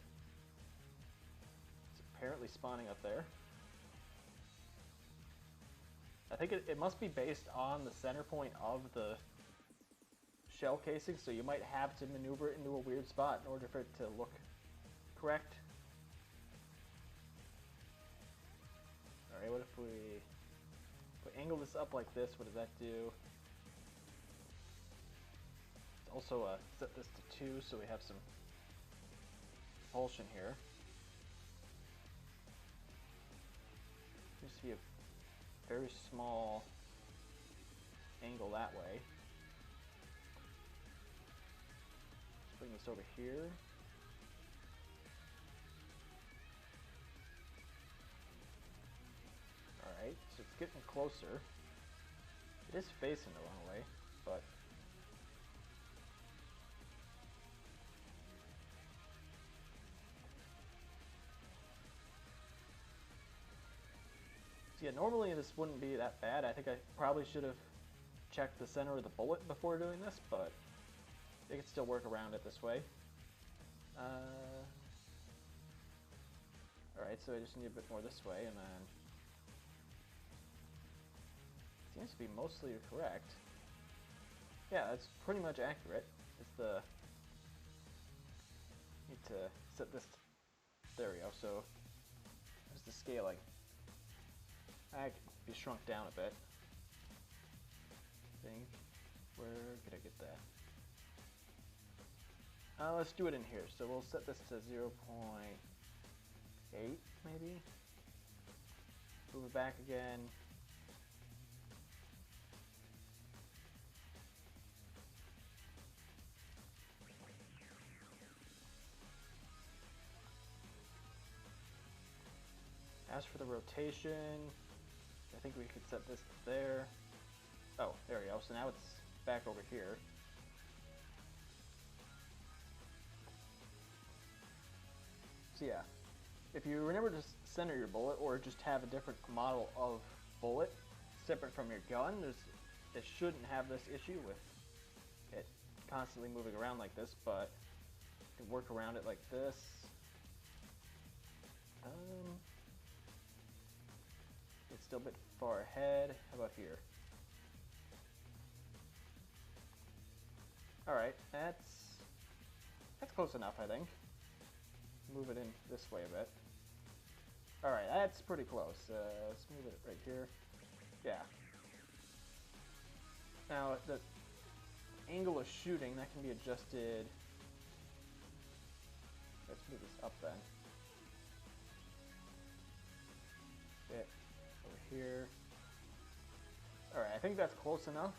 A: It's apparently spawning up there. I think it must be based on the center point of the shell casing, so you might have to maneuver it into a weird spot in order for it to look correct. Alright, what if we angle this up like this? What does that do? Let's also set this to 2 so we have some propulsion here. Just see a very small angle that way. Let's bring this over here. Alright, so it's getting closer. It is facing the wrong way, but yeah, normally this wouldn't be that bad. I think I probably should have checked the center of the bullet before doing this, but they could still work around it this way. Alright, so I just need a bit more this way, and then seems to be mostly correct. Yeah, that's pretty much accurate. It's the need to set this. There we go. So there's the scaling. I could be shrunk down a bit. I think. Where could I get that? Let's do it in here. So we'll set this to 0.8 maybe. Move it back again. As for the rotation, I think we could set this to there. Oh, there we go. So now it's back over here. So yeah, if you remember to center your bullet or just have a different model of bullet separate from your gun, it shouldn't have this issue with it constantly moving around like this, but you can work around it like this. It's still a bit far ahead. How about here? Alright, that's close enough, I think. Move it in this way a bit. Alright, that's pretty close. Let's move it right here. Yeah. Now, the angle of shooting, that can be adjusted Let's move this up then. Okay, over here. Alright, I think that's close enough.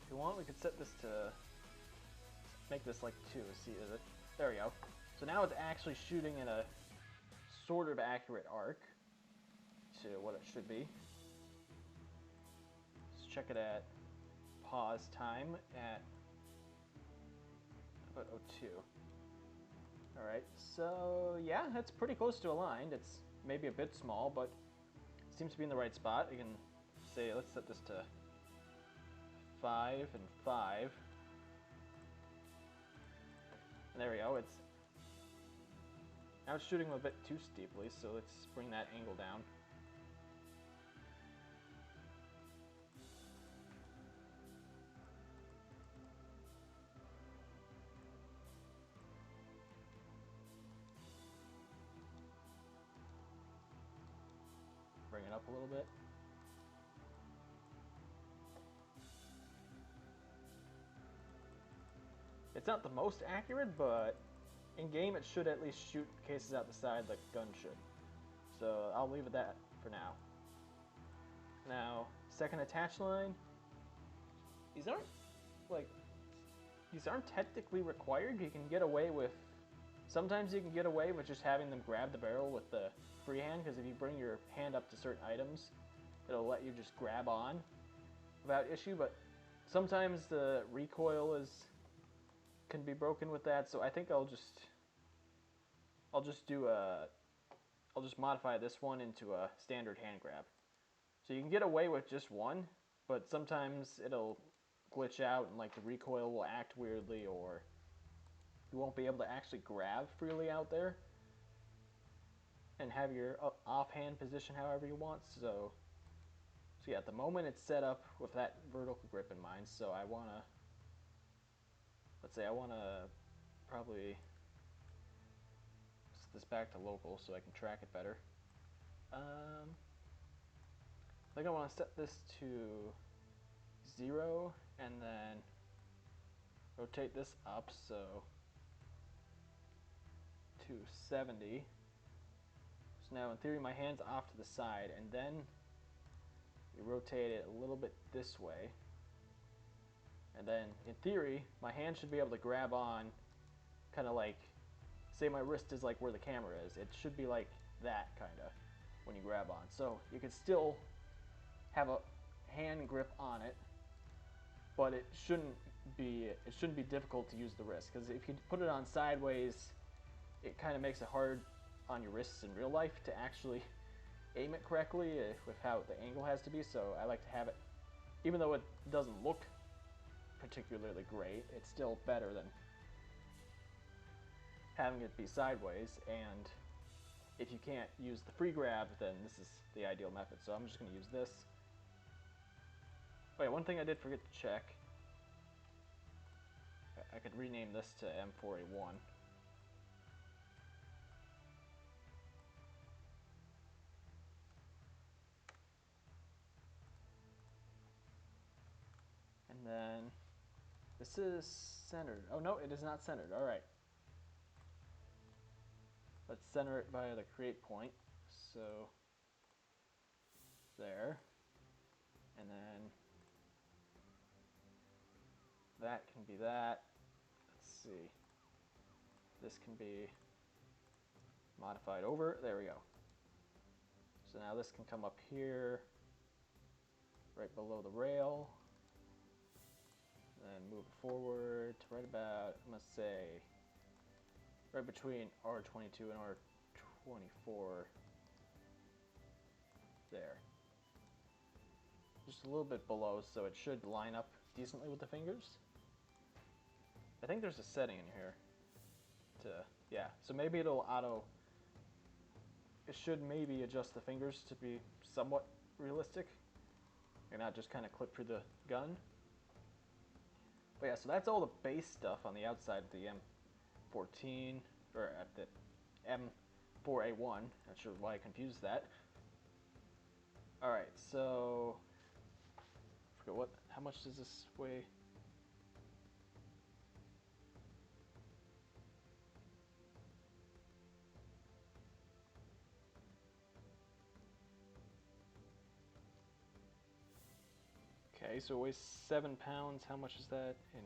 A: If you want, we could set this to make this like 2. See, is it? There we go. So now it's actually shooting in a sort of accurate arc to what it should be. Let's check it at pause time at about 02. Alright, so yeah, that's pretty close to aligned. It's maybe a bit small, but it seems to be in the right spot. You can say, let's set this to 5 and 5. And there we go. Now it's shooting a bit too steeply, so let's bring that angle down. Bring it up a little bit. It's not the most accurate, but in game it should at least shoot cases out the side like a gun should. So I'll leave it at that for now. Now, second attach line. These aren't technically required. You can get away with, sometimes you can get away with just having them grab the barrel with the free hand, because if you bring your hand up to certain items, it'll let you just grab on without issue, but sometimes the recoil can be broken with that, so I think I'll just modify this one into a standard hand grab. So you can get away with just one, but sometimes it'll glitch out and like the recoil will act weirdly, or you won't be able to actually grab freely out there and have your offhand position however you want. So yeah, at the moment it's set up with that vertical grip in mind. So let's say I want to probably set this back to local so I can track it better. I think I want to set this to 0 and then rotate this up so to 70. So now in theory my hand's off to the side, and then you rotate it a little bit this way, and then in theory my hand should be able to grab on, kind of like, say my wrist is like where the camera is, it should be like that kind of when you grab on. So you can still have a hand grip on it, but it shouldn't be difficult to use the wrist, because if you put it on sideways, it kind of makes it hard on your wrists in real life to actually aim it correctly with how the angle has to be. So I like to have it, even though it doesn't look particularly great, it's still better than having it be sideways. And if you can't use the free grab, then this is the ideal method. So I'm just going to use this. Wait, one thing I did forget to check. I could rename this to M4A1. And then this is centered. Oh no, it is not centered. All right. Let's center it via the create point. So there. And then that can be that. Let's see. This can be modified over. There we go. So now this can come up here, right below the rail. Then move it forward to right about, I must say, right between R22 and R24. There. Just a little bit below, so it should line up decently with the fingers. I think there's a setting in here to, yeah, so maybe it'll it should maybe adjust the fingers to be somewhat realistic and not just kind of clip through the gun. But yeah, so that's all the base stuff on the outside of the M14, or at the M4A1. Not sure why I confused that. Alright, so I forget how much does this weigh? Okay, so it weighs 7 pounds. How much is that in...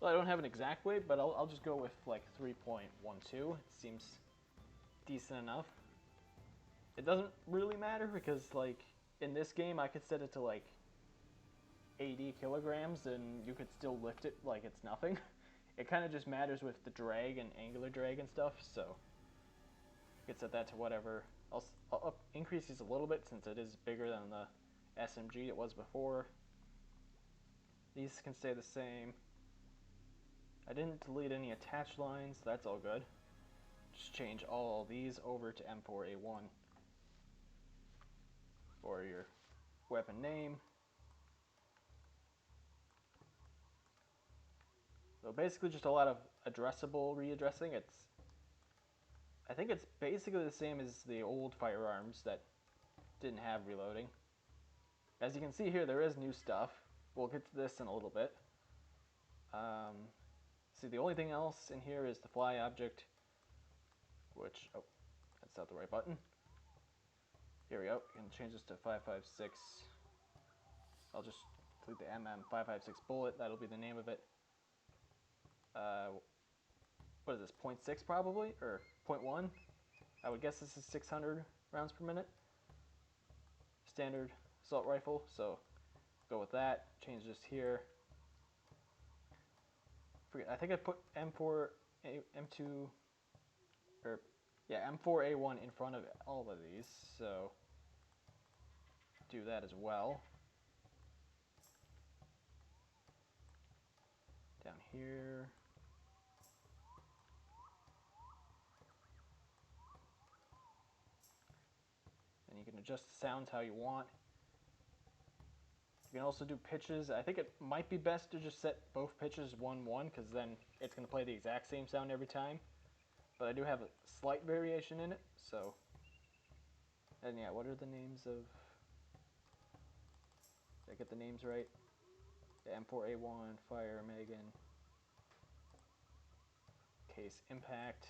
A: Well, I don't have an exact weight, but I'll just go with like 3.12. It seems decent enough. It doesn't really matter because like in this game I could set it to like 80 kilograms and you could still lift it like it's nothing. It kind of just matters with the drag and angular drag and stuff, so you could set that to whatever. I'll increase these a little bit since it is bigger than the SMG it was before. These can stay the same. I didn't delete any attached lines, that's all good. Just change all these over to M4A1 for your weapon name. So basically just a lot of addressable readdressing. I think it's basically the same as the old firearms that didn't have reloading. As you can see here, there is new stuff. We'll get to this in a little bit. See, the only thing else in here is the fly object, which, oh, that's not the right button. Here we go. You can change this to 5.56. I'll just delete the MM5.56 bullet. That'll be the name of it. What is this, 0.6 probably, or 0.1? I would guess this is 600 rounds per minute. Standard assault rifle, so go with that. Change this here. I think I put M4, M2, or yeah, M4A1 in front of all of these, so do that as well. Down here. And you can adjust the sounds how you want. You can also do pitches. I think it might be best to just set both pitches 1-1 because then it's going to play the exact same sound every time. But I do have a slight variation in it, so. And yeah, what are the names of... Did I get the names right? The M4A1, Fire, Megan, Case, Impact.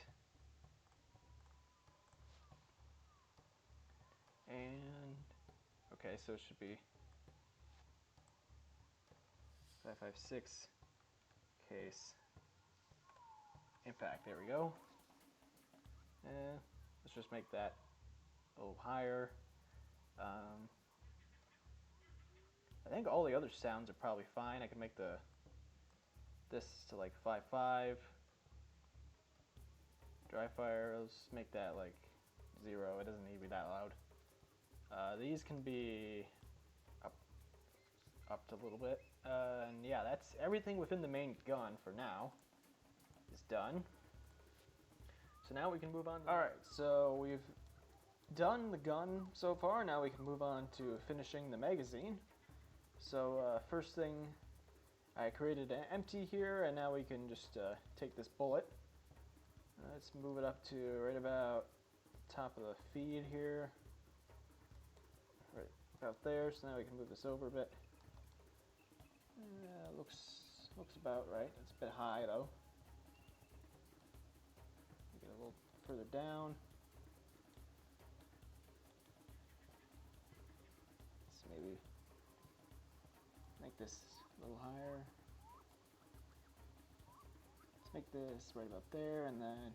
A: And, okay, so it should be 5.56, Case, Impact. There we go. Let's just make that a little higher. I think all the other sounds are probably fine. I can make this to like 5.5. Dry fire, let's make that like 0. It doesn't need to be that loud. These can be up to a little bit. And yeah, that's everything within the main gun for now is done. So now we can move on. Alright, so we've done the gun so far. Now we can move on to finishing the magazine. So first thing, I created an empty here, and now we can just take this bullet. Let's move it up to right about the top of the feed here. Right about there, so now we can move this over a bit. Looks about right. It's a bit high though. Get a little further down. Let's maybe make this a little higher. Let's make this right about there, and then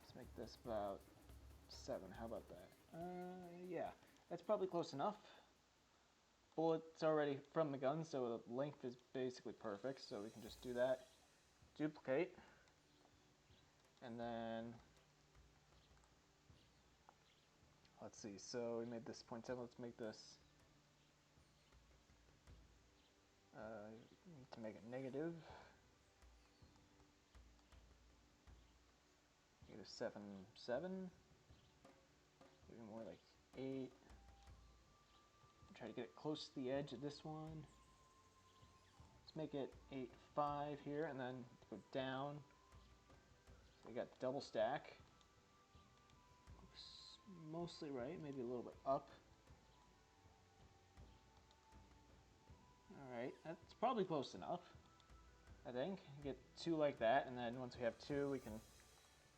A: let's make this about 7. How about that? Yeah, that's probably close enough. Bullet's already from the gun, so the length is basically perfect, so we can just do that. Duplicate. And then, let's see, so we made this 0.7, let's make this, need to make it negative. -7.7. Maybe more like 8. Try to get it close to the edge of this one. Let's make it 8.5 here, and then go down. So we got double stack. Looks mostly right, maybe a little bit up. Alright, that's probably close enough. I think. Get 2 like that, and then once we have 2, we can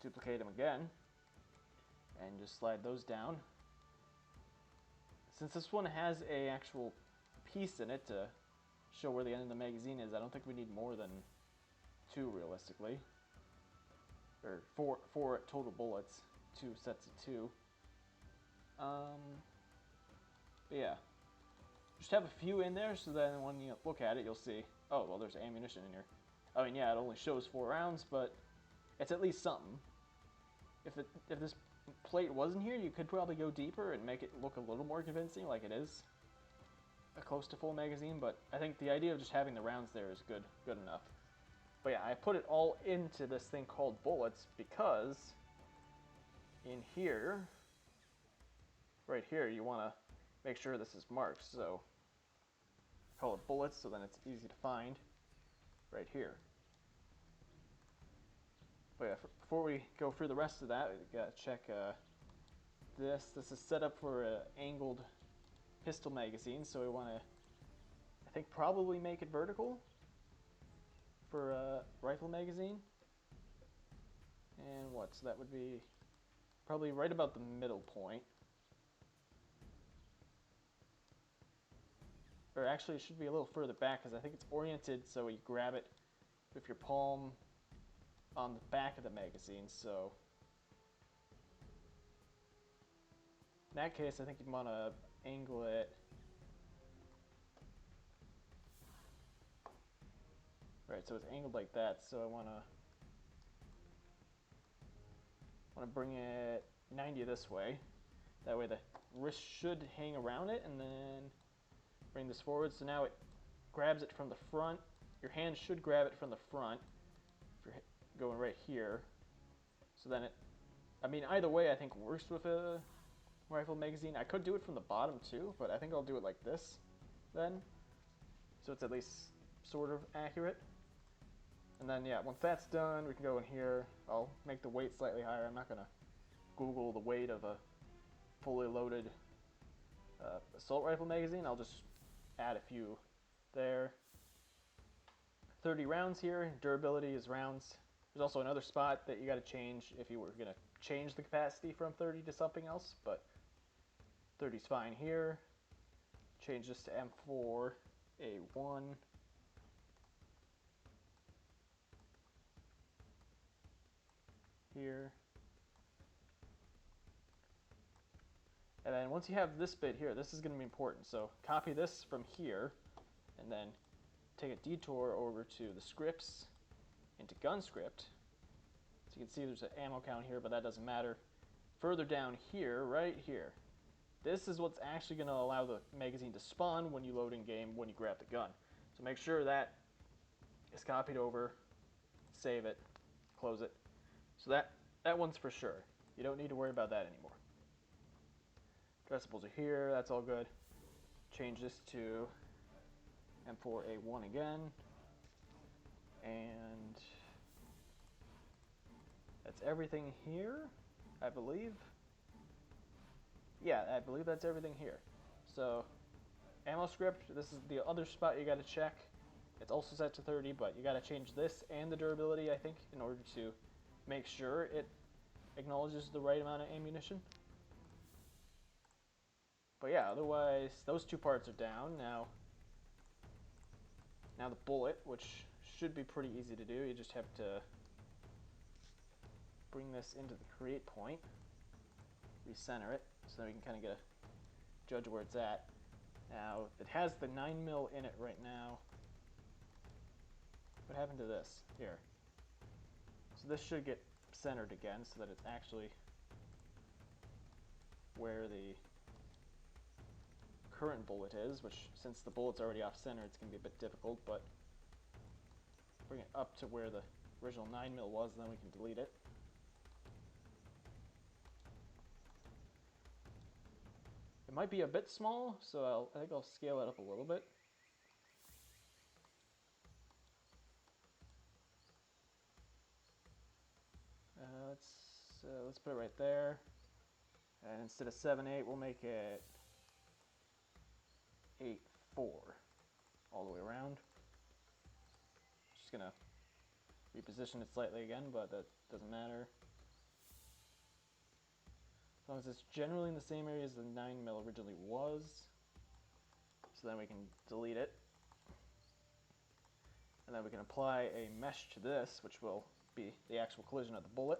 A: duplicate them again. And just slide those down. Since this one has a actual piece in it to show where the end of the magazine is, I don't think we need more than 2 realistically. Or 4 total bullets. 2 sets of 2. But yeah. Just have a few in there so then when you look at it, you'll see, oh, well, there's ammunition in here. I mean, yeah, it only shows 4 rounds, but it's at least something. If this plate wasn't here, you could probably go deeper and make it look a little more convincing, like it is a close to full magazine, but I think the idea of just having the rounds there is good enough. But yeah, I put it all into this thing called bullets because in here, right here, you want to make sure this is marked, so call it bullets so then it's easy to find right here. But yeah, before we go through the rest of that, we gotta check this. This is set up for an angled pistol magazine, so we want to, I think, probably make it vertical for a rifle magazine. And what? So that would be probably right about the middle point. Or actually, it should be a little further back because I think it's oriented so you grab it with your palm on the back of the magazine. So in that case, I think you'd want to angle it right, so it's angled like that. So I want to bring it 90 this way. That way the wrist should hang around it, and then bring this forward. So now it grabs it from the front. Your hand should grab it from the front if you're going right here. So then it, I mean, either way I think works with a rifle magazine. I could do it from the bottom too, but I think I'll do it like this then. So it's at least sort of accurate. And then yeah, once that's done, we can go in here. I'll make the weight slightly higher. I'm not gonna Google the weight of a fully loaded assault rifle magazine. I'll just add a few there. 30 rounds here. Durability is rounds. There's also another spot that you got to change if you were going to change the capacity from 30 to something else, but 30 is fine here. Change this to M4A1. Here. And then once you have this bit here, this is going to be important. So copy this from here, and then take a detour over to the scripts, into gun script. So you can see there's an ammo count here, but that doesn't matter. Further down here, right here, this is what's actually going to allow the magazine to spawn when you load in game, when you grab the gun. So make sure that is copied over, save it, close it. So that one's for sure. You don't need to worry about that anymore. Addressables are here, that's all good. Change this to M4A1 again. And that's everything here, I believe. Yeah, I believe that's everything here. So, ammo script, this is the other spot you gotta check. It's also set to 30, but you gotta change this and the durability, I think, in order to make sure it acknowledges the right amount of ammunition. But yeah, otherwise, those two parts are down. Now the bullet, which should be pretty easy to do. You just have to bring this into the create point, recenter it, so we can kind of get a judge where it's at. Now, it has the 9mm in it right now. What happened to this? Here. So this should get centered again so that it's actually where the current bullet is, which since the bullet's already off center, it's going to be a bit difficult, but bring it up to where the original 9mm was, and then we can delete it. It might be a bit small, so I think I'll scale it up a little bit. Let's put it right there. And instead of 7/8, we'll make it 8/4 all the way around. just gonna reposition it slightly again, but that doesn't matter. As long as it's generally in the same area as the 9mm originally was. So then we can delete it. And then we can apply a mesh to this, which will be the actual collision of the bullet.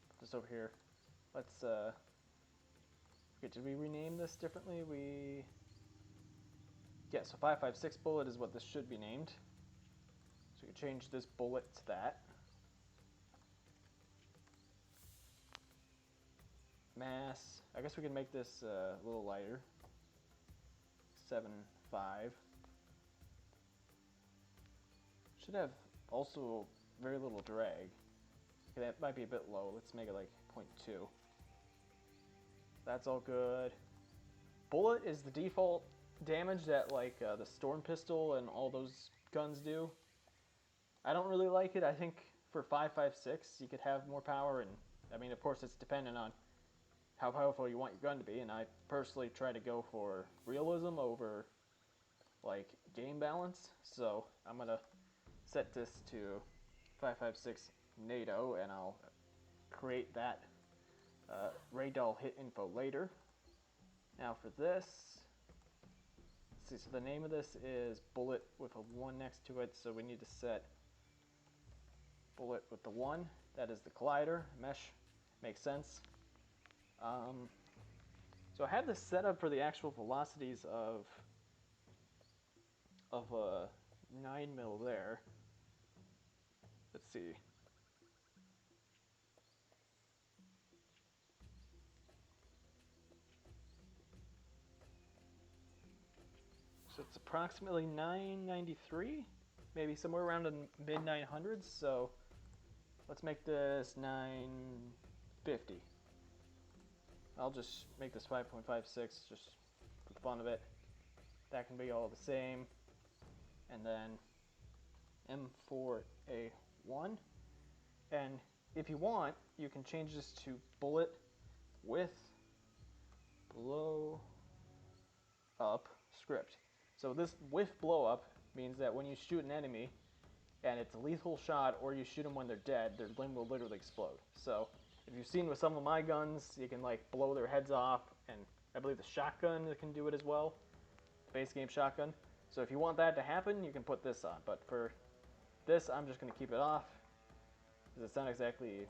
A: Put this over here. Let's, okay, did we rename this differently? Yeah, so 556 bullet is what this should be named. So we can change this bullet to that. Mass, I guess we can make this a little lighter. 7.5. Should have also very little drag. Okay, that might be a bit low. Let's make it like 0.2. That's all good. Bullet is the default damage that like the Storm Pistol and all those guns do. I don't really like it. I think for 5.56 you could have more power, and I mean, of course, it's dependent on how powerful you want your gun to be, and I personally try to go for realism over like game balance. So I'm gonna set this to 5.56 NATO, and I'll create that Radol hit info later. Now for this, let's see, so the name of this is bullet with a 1 next to it, so we need to set bullet with the 1. That is the collider. Mesh makes sense. So I have this set up for the actual velocities of 9mm there. Let's see. So it's approximately 993, maybe somewhere around the mid 900s. So let's make this 950. I'll just make this 5.56 just for the fun of it. That can be all the same. And then M4A1. And if you want, you can change this to bullet with blow up script. So this with blow up means that when you shoot an enemy and it's a lethal shot, or you shoot them when they're dead, their limb will literally explode. So if you've seen with some of my guns, you can like blow their heads off, and I believe the shotgun can do it as well, base game shotgun. So if you want that to happen, you can put this on. But for this, I'm just going to keep it off because it's not exactly,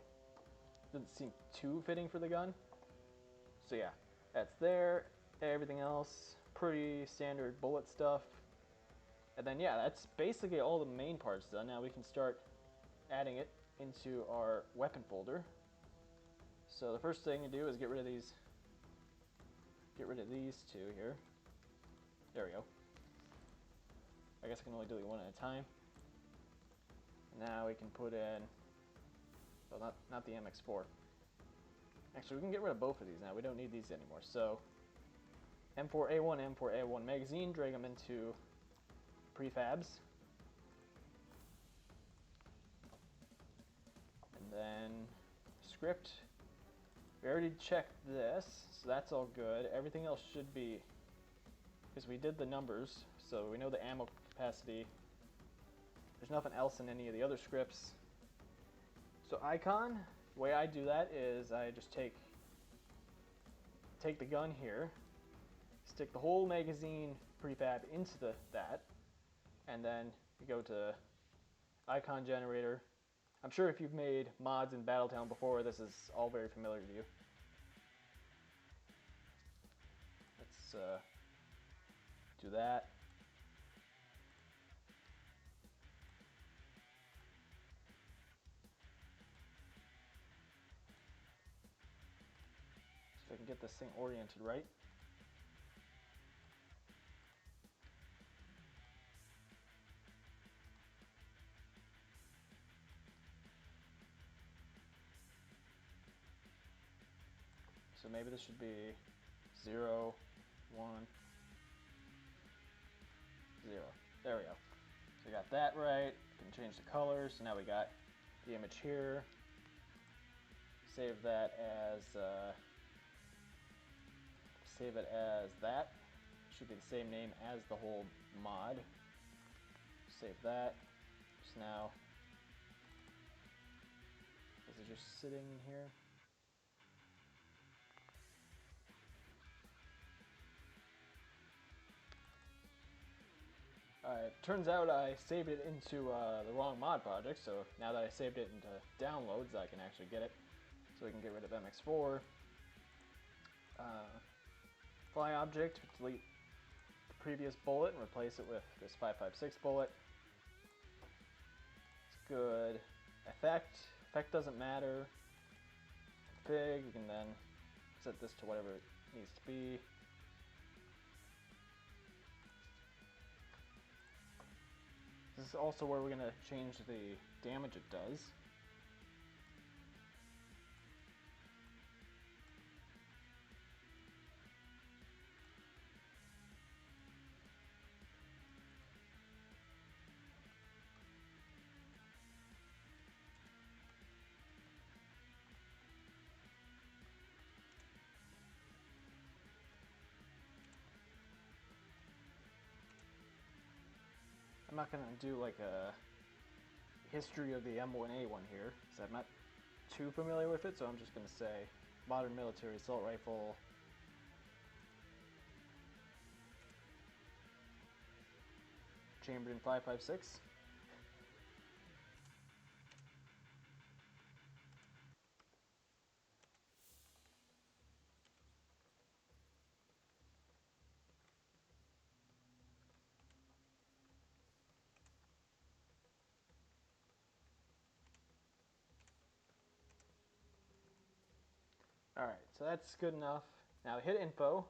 A: doesn't seem too fitting for the gun. So yeah, that's there. Everything else, pretty standard bullet stuff. And then yeah, that's basically all the main parts done. Now we can start adding it into our weapon folder. So the first thing to do is get rid of these two here. There we go. I guess I can only delete one at a time. Now we can put in, well, not the MX4. Actually, we can get rid of both of these now. We don't need these anymore. So M4A1, M4A1 magazine, drag them into prefabs. And then script. We already checked this, so that's all good. Everything else should be, because we did the numbers, so we know the ammo capacity. There's nothing else in any of the other scripts. So icon, the way I do that is I just take the gun here, stick the whole magazine prefab into that, and then you go to icon generator. I'm sure if you've made mods in Battletown before, this is all very familiar to you. Let's do that. So I can get this thing oriented right. So maybe this should be 0, 1, 0. There we go. So we got that right. We can change the colors. So now we got the image here. Save that as that. should be the same name as the whole mod. Save that. Just now. Is it just sitting here? Turns out I saved it into the wrong mod project, so now that I saved it into downloads, I can actually get it. So we can get rid of MX4. Fly object, delete the previous bullet and replace it with this 556 bullet. It's good. Effect doesn't matter. Config, you can then set this to whatever it needs to be. This is also where we're going to change the damage it does. I'm not going to do like a history of the M1A1 here, because I'm not too familiar with it, so I'm just going to say modern military assault rifle. Chambered in 556. Alright, so that's good enough. Now hit info.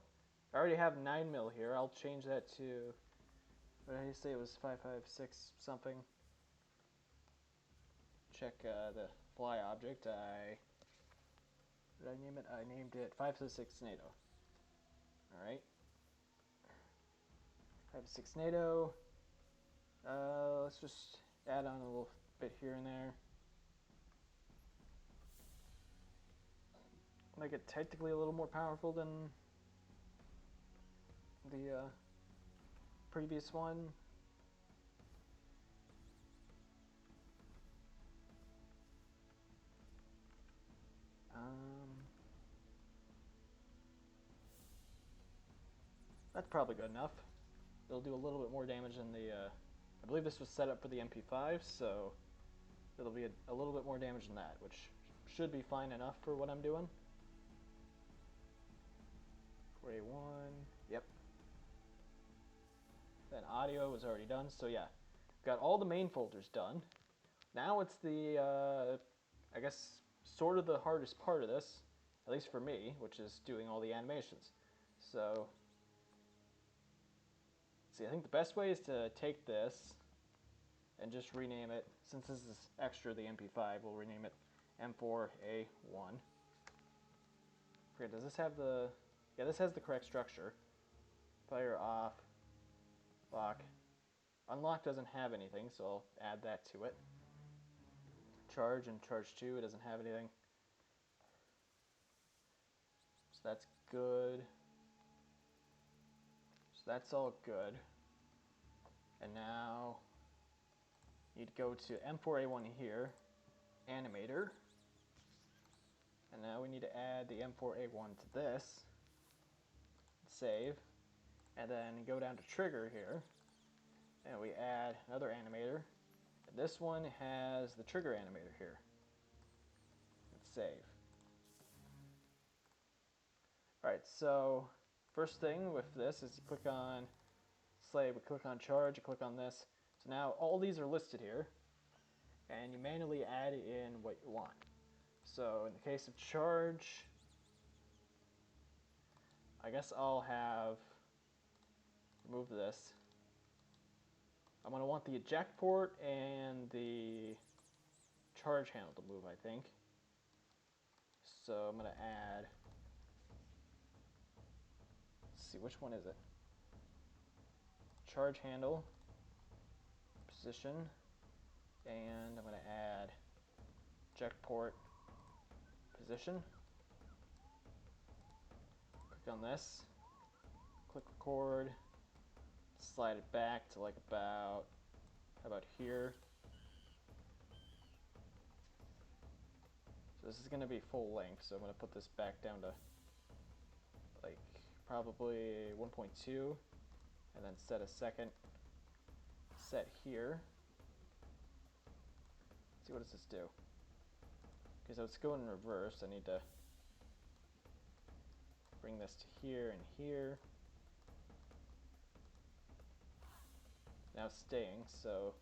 A: I already have 9mm here. I'll change that to, what did I say, it was 556 something. Check the fly object. What did I name it? I named it 556 NATO. Alright. 556 NATO. Let's just add on a little bit here and there. Make it technically a little more powerful than the previous one. That's probably good enough. It'll do a little bit more damage than the, I believe this was set up for the MP5, so it'll be a little bit more damage than that, which should be fine enough for what I'm doing. 4A1, yep. Then audio was already done, so yeah. Got all the main folders done. Now it's the, I guess, sort of the hardest part of this, at least for me, which is doing all the animations. So, see, I think the best way is to take this and just rename it, since this is extra, the MP5, we'll rename it M4A1. Forget, does this have the, yeah, this has the correct structure. Fire off, lock. Unlock doesn't have anything, so I'll add that to it. Charge and charge 2, it doesn't have anything. So that's good. So that's all good. And now you'd go to M4A1 here, animator. And now we need to add the M4A1 to this. Save. And then go down to trigger here. And we add another animator. And this one has the trigger animator here. And save. Alright, so first thing with this is you click on slave, we click on charge, you click on this. So now all these are listed here. And you manually add in what you want. So in the case of charge, I guess I'll have, remove this. I'm going to want the eject port and the charge handle to move, I think. So I'm going to add, let's see, which one is it? Charge handle, position, and I'm going to add eject port, position. Click on this. click record, slide it back to like about, how about here? So this is going to be full length, so I'm going to put this back down to like probably 1.2 and then set a second set here. Let's see, what does this do? Okay, so it's going in reverse. I need to bring this to here and here. Now it's staying, so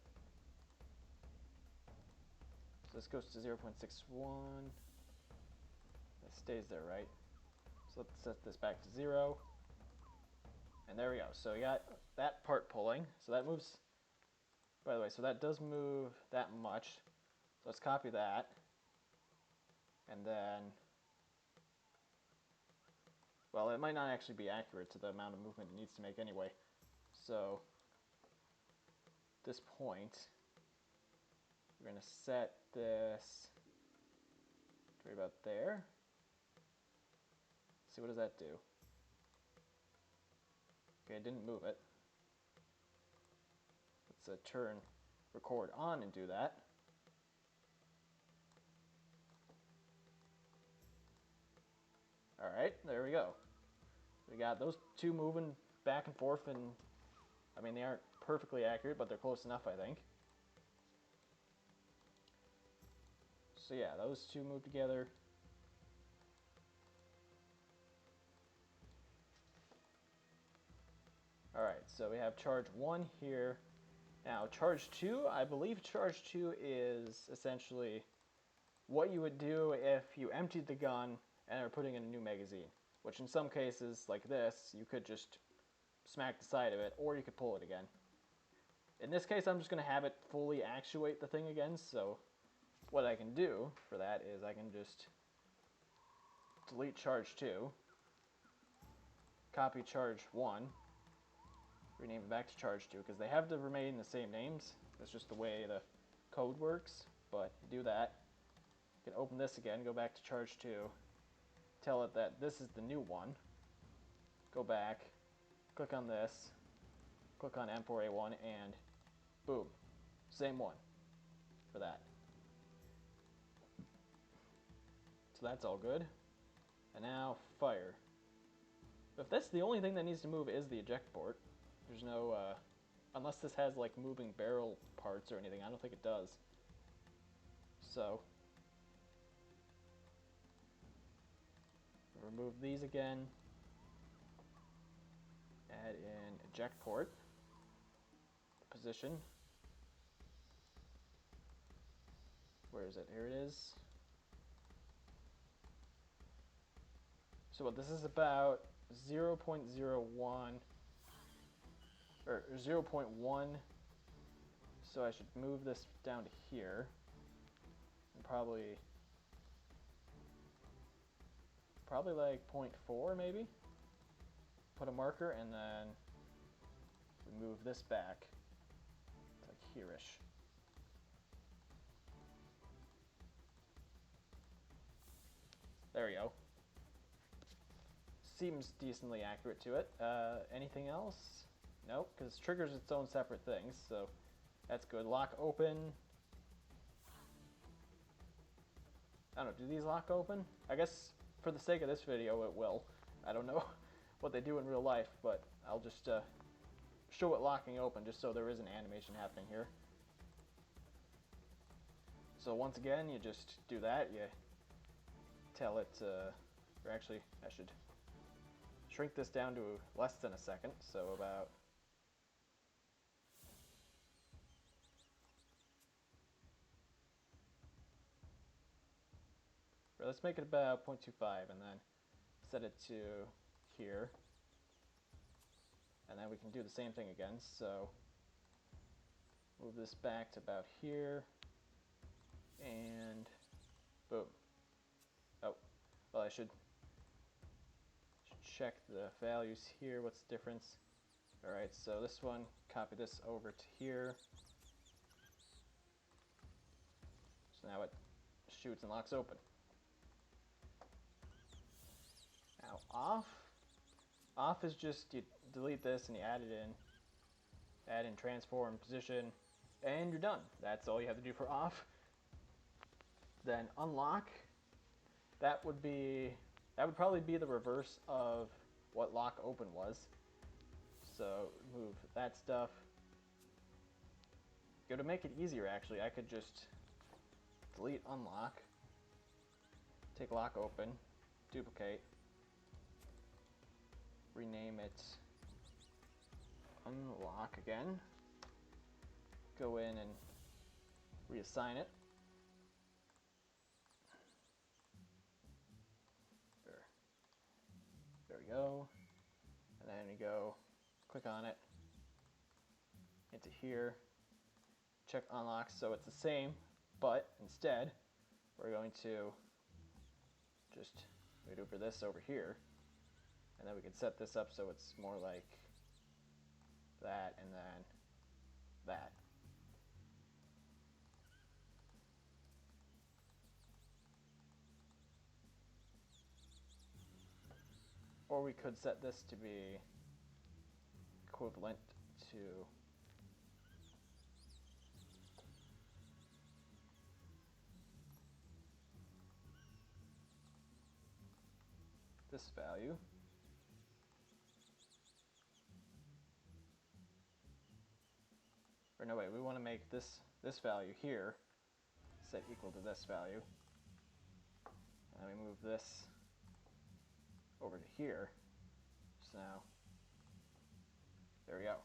A: this goes to 0.61. It stays there, right? So let's set this back to 0. And there we go. So we got that part pulling. So that moves, by the way, so that does move that much. So let's copy that. And then, well, it might not actually be accurate to the amount of movement it needs to make anyway. So at this point, we're going to set this to right about there. See, what does that do? Okay, I didn't move it. Let's turn record on and do that. All right, there we go. We got those two moving back and forth, and I mean, they aren't perfectly accurate, but they're close enough, I think. So yeah, those two move together. All right, so we have charge 1 here. Now, charge 2, I believe charge 2 is essentially what you would do if you emptied the gun and are putting in a new magazine, which in some cases, like this, you could just smack the side of it, or you could pull it again. In this case, I'm just going to have it fully actuate the thing again, so what I can do for that is I can just delete charge 2, copy charge 1, rename it back to charge 2, because they have to remain the same names. That's just the way the code works, but do that. You can open this again, go back to charge 2, tell it that this is the new one, go back, click on this, click on M4A1, and boom, same one for that. So that's all good. And now fire. If that's the only thing that needs to move is the eject port, there's no, unless this has like moving barrel parts or anything, I don't think it does. So, remove these again, add in eject port, position. Where is it? Here it is. So what this is about 0.01 or 0.1, so I should move this down to here and probably like 0.4 maybe. Put a marker and then we move this back to like here-ish. There we go. Seems decently accurate to it. Anything else? Nope, because triggers its own separate things, so that's good. Lock open. I don't know, do these lock open? I guess for the sake of this video it will. I don't know what they do in real life, but I'll just show it locking open just so there is an animation happening here. So once again, you just do that. You tell it, or actually I should shrink this down to less than a second, so about let's make it about 0.25 and then set it to here. And then we can do the same thing again. So move this back to about here and boom. Oh, well, I should check the values here. What's the difference? All right, so this one, copy this over to here. So now it shoots and locks open. Now off. Off is just you delete this and you add it in. Add in transform, position, and you're done. That's all you have to do for off. Then unlock, that would probably be the reverse of what lock open was. So move that stuff. To make it easier, actually, I could just delete unlock, take lock open, duplicate, rename it unlock again, go in and reassign it. There we go. And then you go click on it into here, check unlock, so it's the same, but instead we're going to just maneuver this over here, and then we can set this up so it's more like that and then that. Or we could set this to be equivalent to this value. Or no, wait, we want to make this value here set equal to this value. And then we move this over to here. So now, there we go.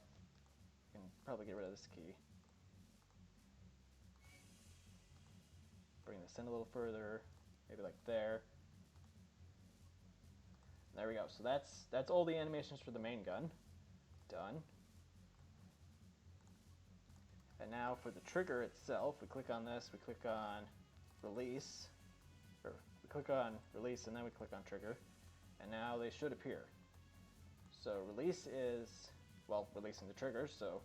A: We can probably get rid of this key. Bring this in a little further, maybe like there. There we go. So that's all the animations for the main gun. Done. And now for the trigger itself, we click on this, we click on release, or we click on release and then we click on trigger, and now they should appear. So release is, well, releasing the trigger, so,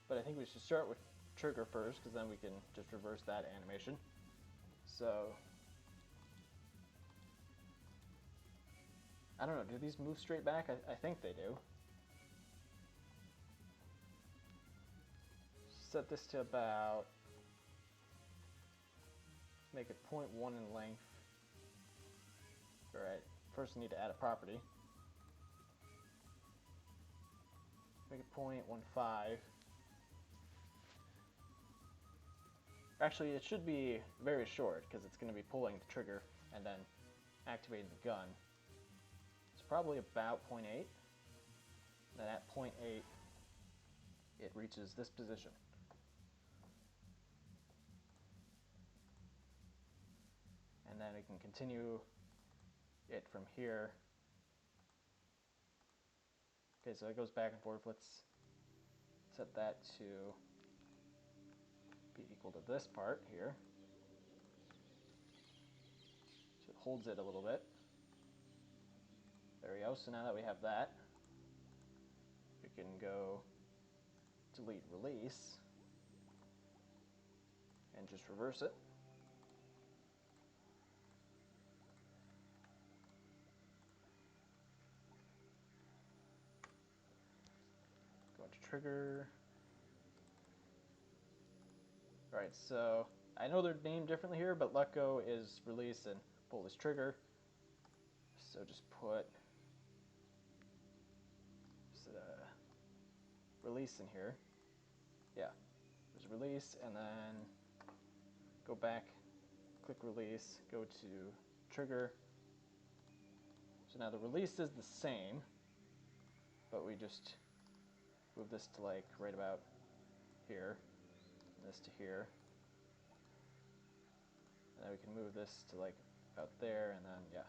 A: but I think we should start with trigger first, because then we can just reverse that animation. So, I don't know, do these move straight back? I think they do. Set this to about, make it 0.1 in length. Alright, first I need to add a property. Make it 0.15. Actually, it should be very short, because it's going to be pulling the trigger and then activating the gun. It's probably about 0.8. Then at 0.8, it reaches this position. And then we can continue it from here. Okay, so it goes back and forth. Let's set that to be equal to this part here. So it holds it a little bit. There we go. So now that we have that, we can go delete release and just reverse it. Go into trigger. Alright, so I know they're named differently here, but let go is release and pull is trigger. So just put release in here. Yeah, there's release, and then go back, click release, go to trigger. So now the release is the same, but we just move this to like right about here, and this to here. And then we can move this to like about there, and then, yeah.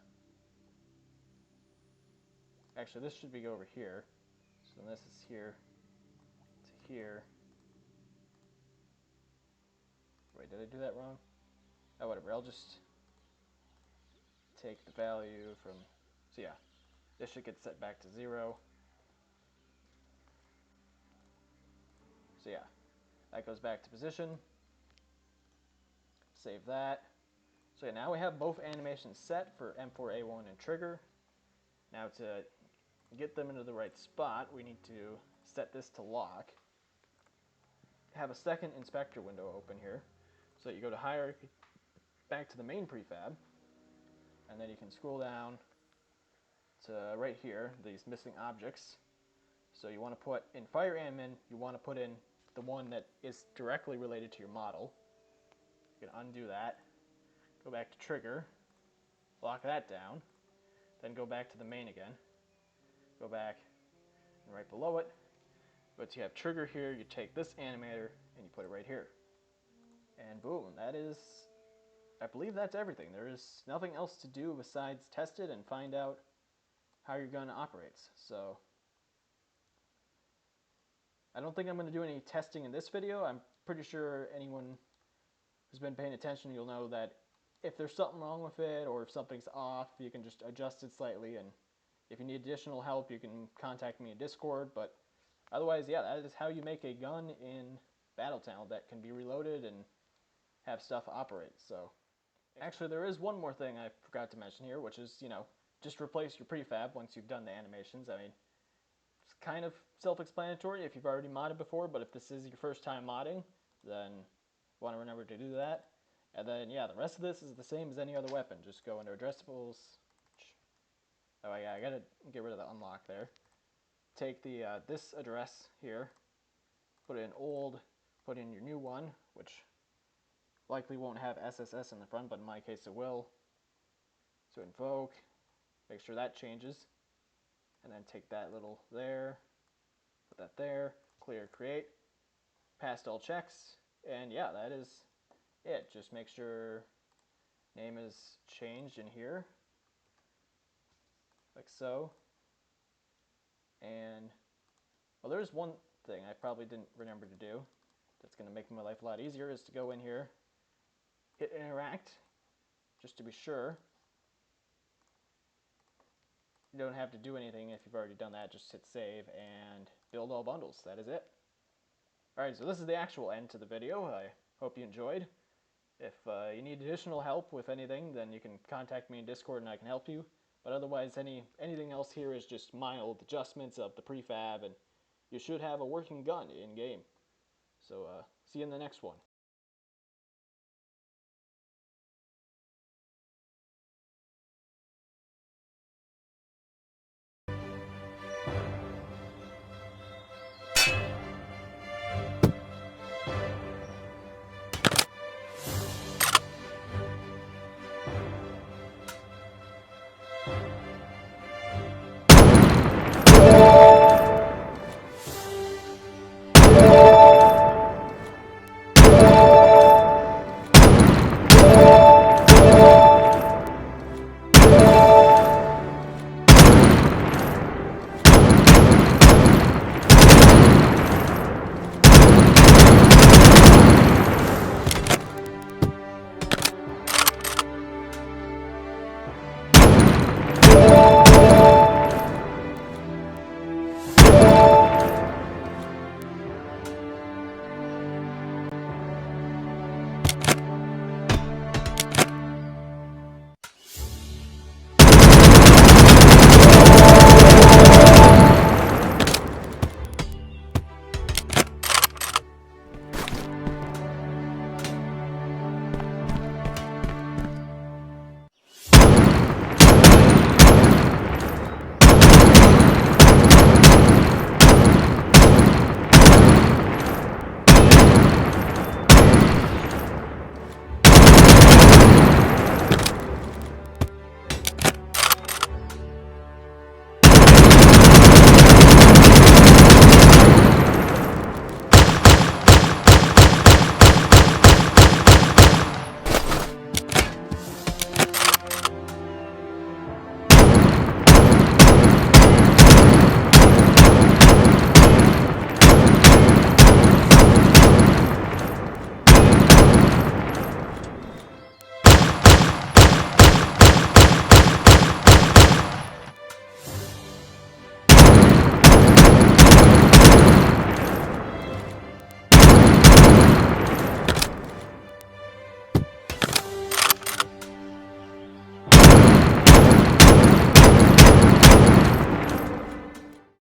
A: Actually, this should be over here. So then this is here to here. Wait, did I do that wrong? Oh, whatever, I'll just take the value from, so yeah, this should get set back to 0. So yeah, that goes back to position. Save that. So yeah, now we have both animations set for M4A1 and trigger. Now to get them into the right spot, we need to set this to lock. Have a second inspector window open here. So you go to hierarchy, back to the main prefab, and then you can scroll down to right here, these missing objects. So you want to put in fire admin, you want to put in the one that is directly related to your model. You can undo that, go back to trigger, lock that down, then go back to the main again, go back, and right below it, but you have trigger here, you take this animator and you put it right here. And boom, that is, I believe that's everything. There is nothing else to do besides test it and find out how your gun operates. So I don't think I'm going to do any testing in this video. I'm pretty sure anyone who's been paying attention, you'll know that if there's something wrong with it or if something's off, you can just adjust it slightly. And if you need additional help, you can contact me in Discord. But otherwise, yeah, that is how you make a gun in Battletown that can be reloaded and have stuff operate. So actually, there is one more thing I forgot to mention here, which is, just replace your prefab once you've done the animations. I mean, it's kind of self-explanatory if you've already modded before, but if this is your first time modding, then you want to remember to do that. And then, yeah, the rest of this is the same as any other weapon. Just go into addressables. Oh, yeah, I gotta get rid of the unlock there. Take the this address here, put in old, put in your new one, which likely won't have SSS in the front, but in my case it will. So invoke, make sure that changes, and then take that little there, put that there, clear create, passed all checks, and yeah, that is it. Just make sure name is changed in here, like so. And, well, there's one thing I probably didn't remember to do that's going to make my life a lot easier, is to go in here, hit interact, just to be sure. You don't have to do anything if you've already done that. Just hit save and build all bundles. That is it. Alright, so this is the actual end to the video. I hope you enjoyed. If you need additional help with anything, then you can contact me in Discord and I can help you. But otherwise, anything else here is just mild adjustments of the prefab, and you should have a working gun in-game. So see you in the next one.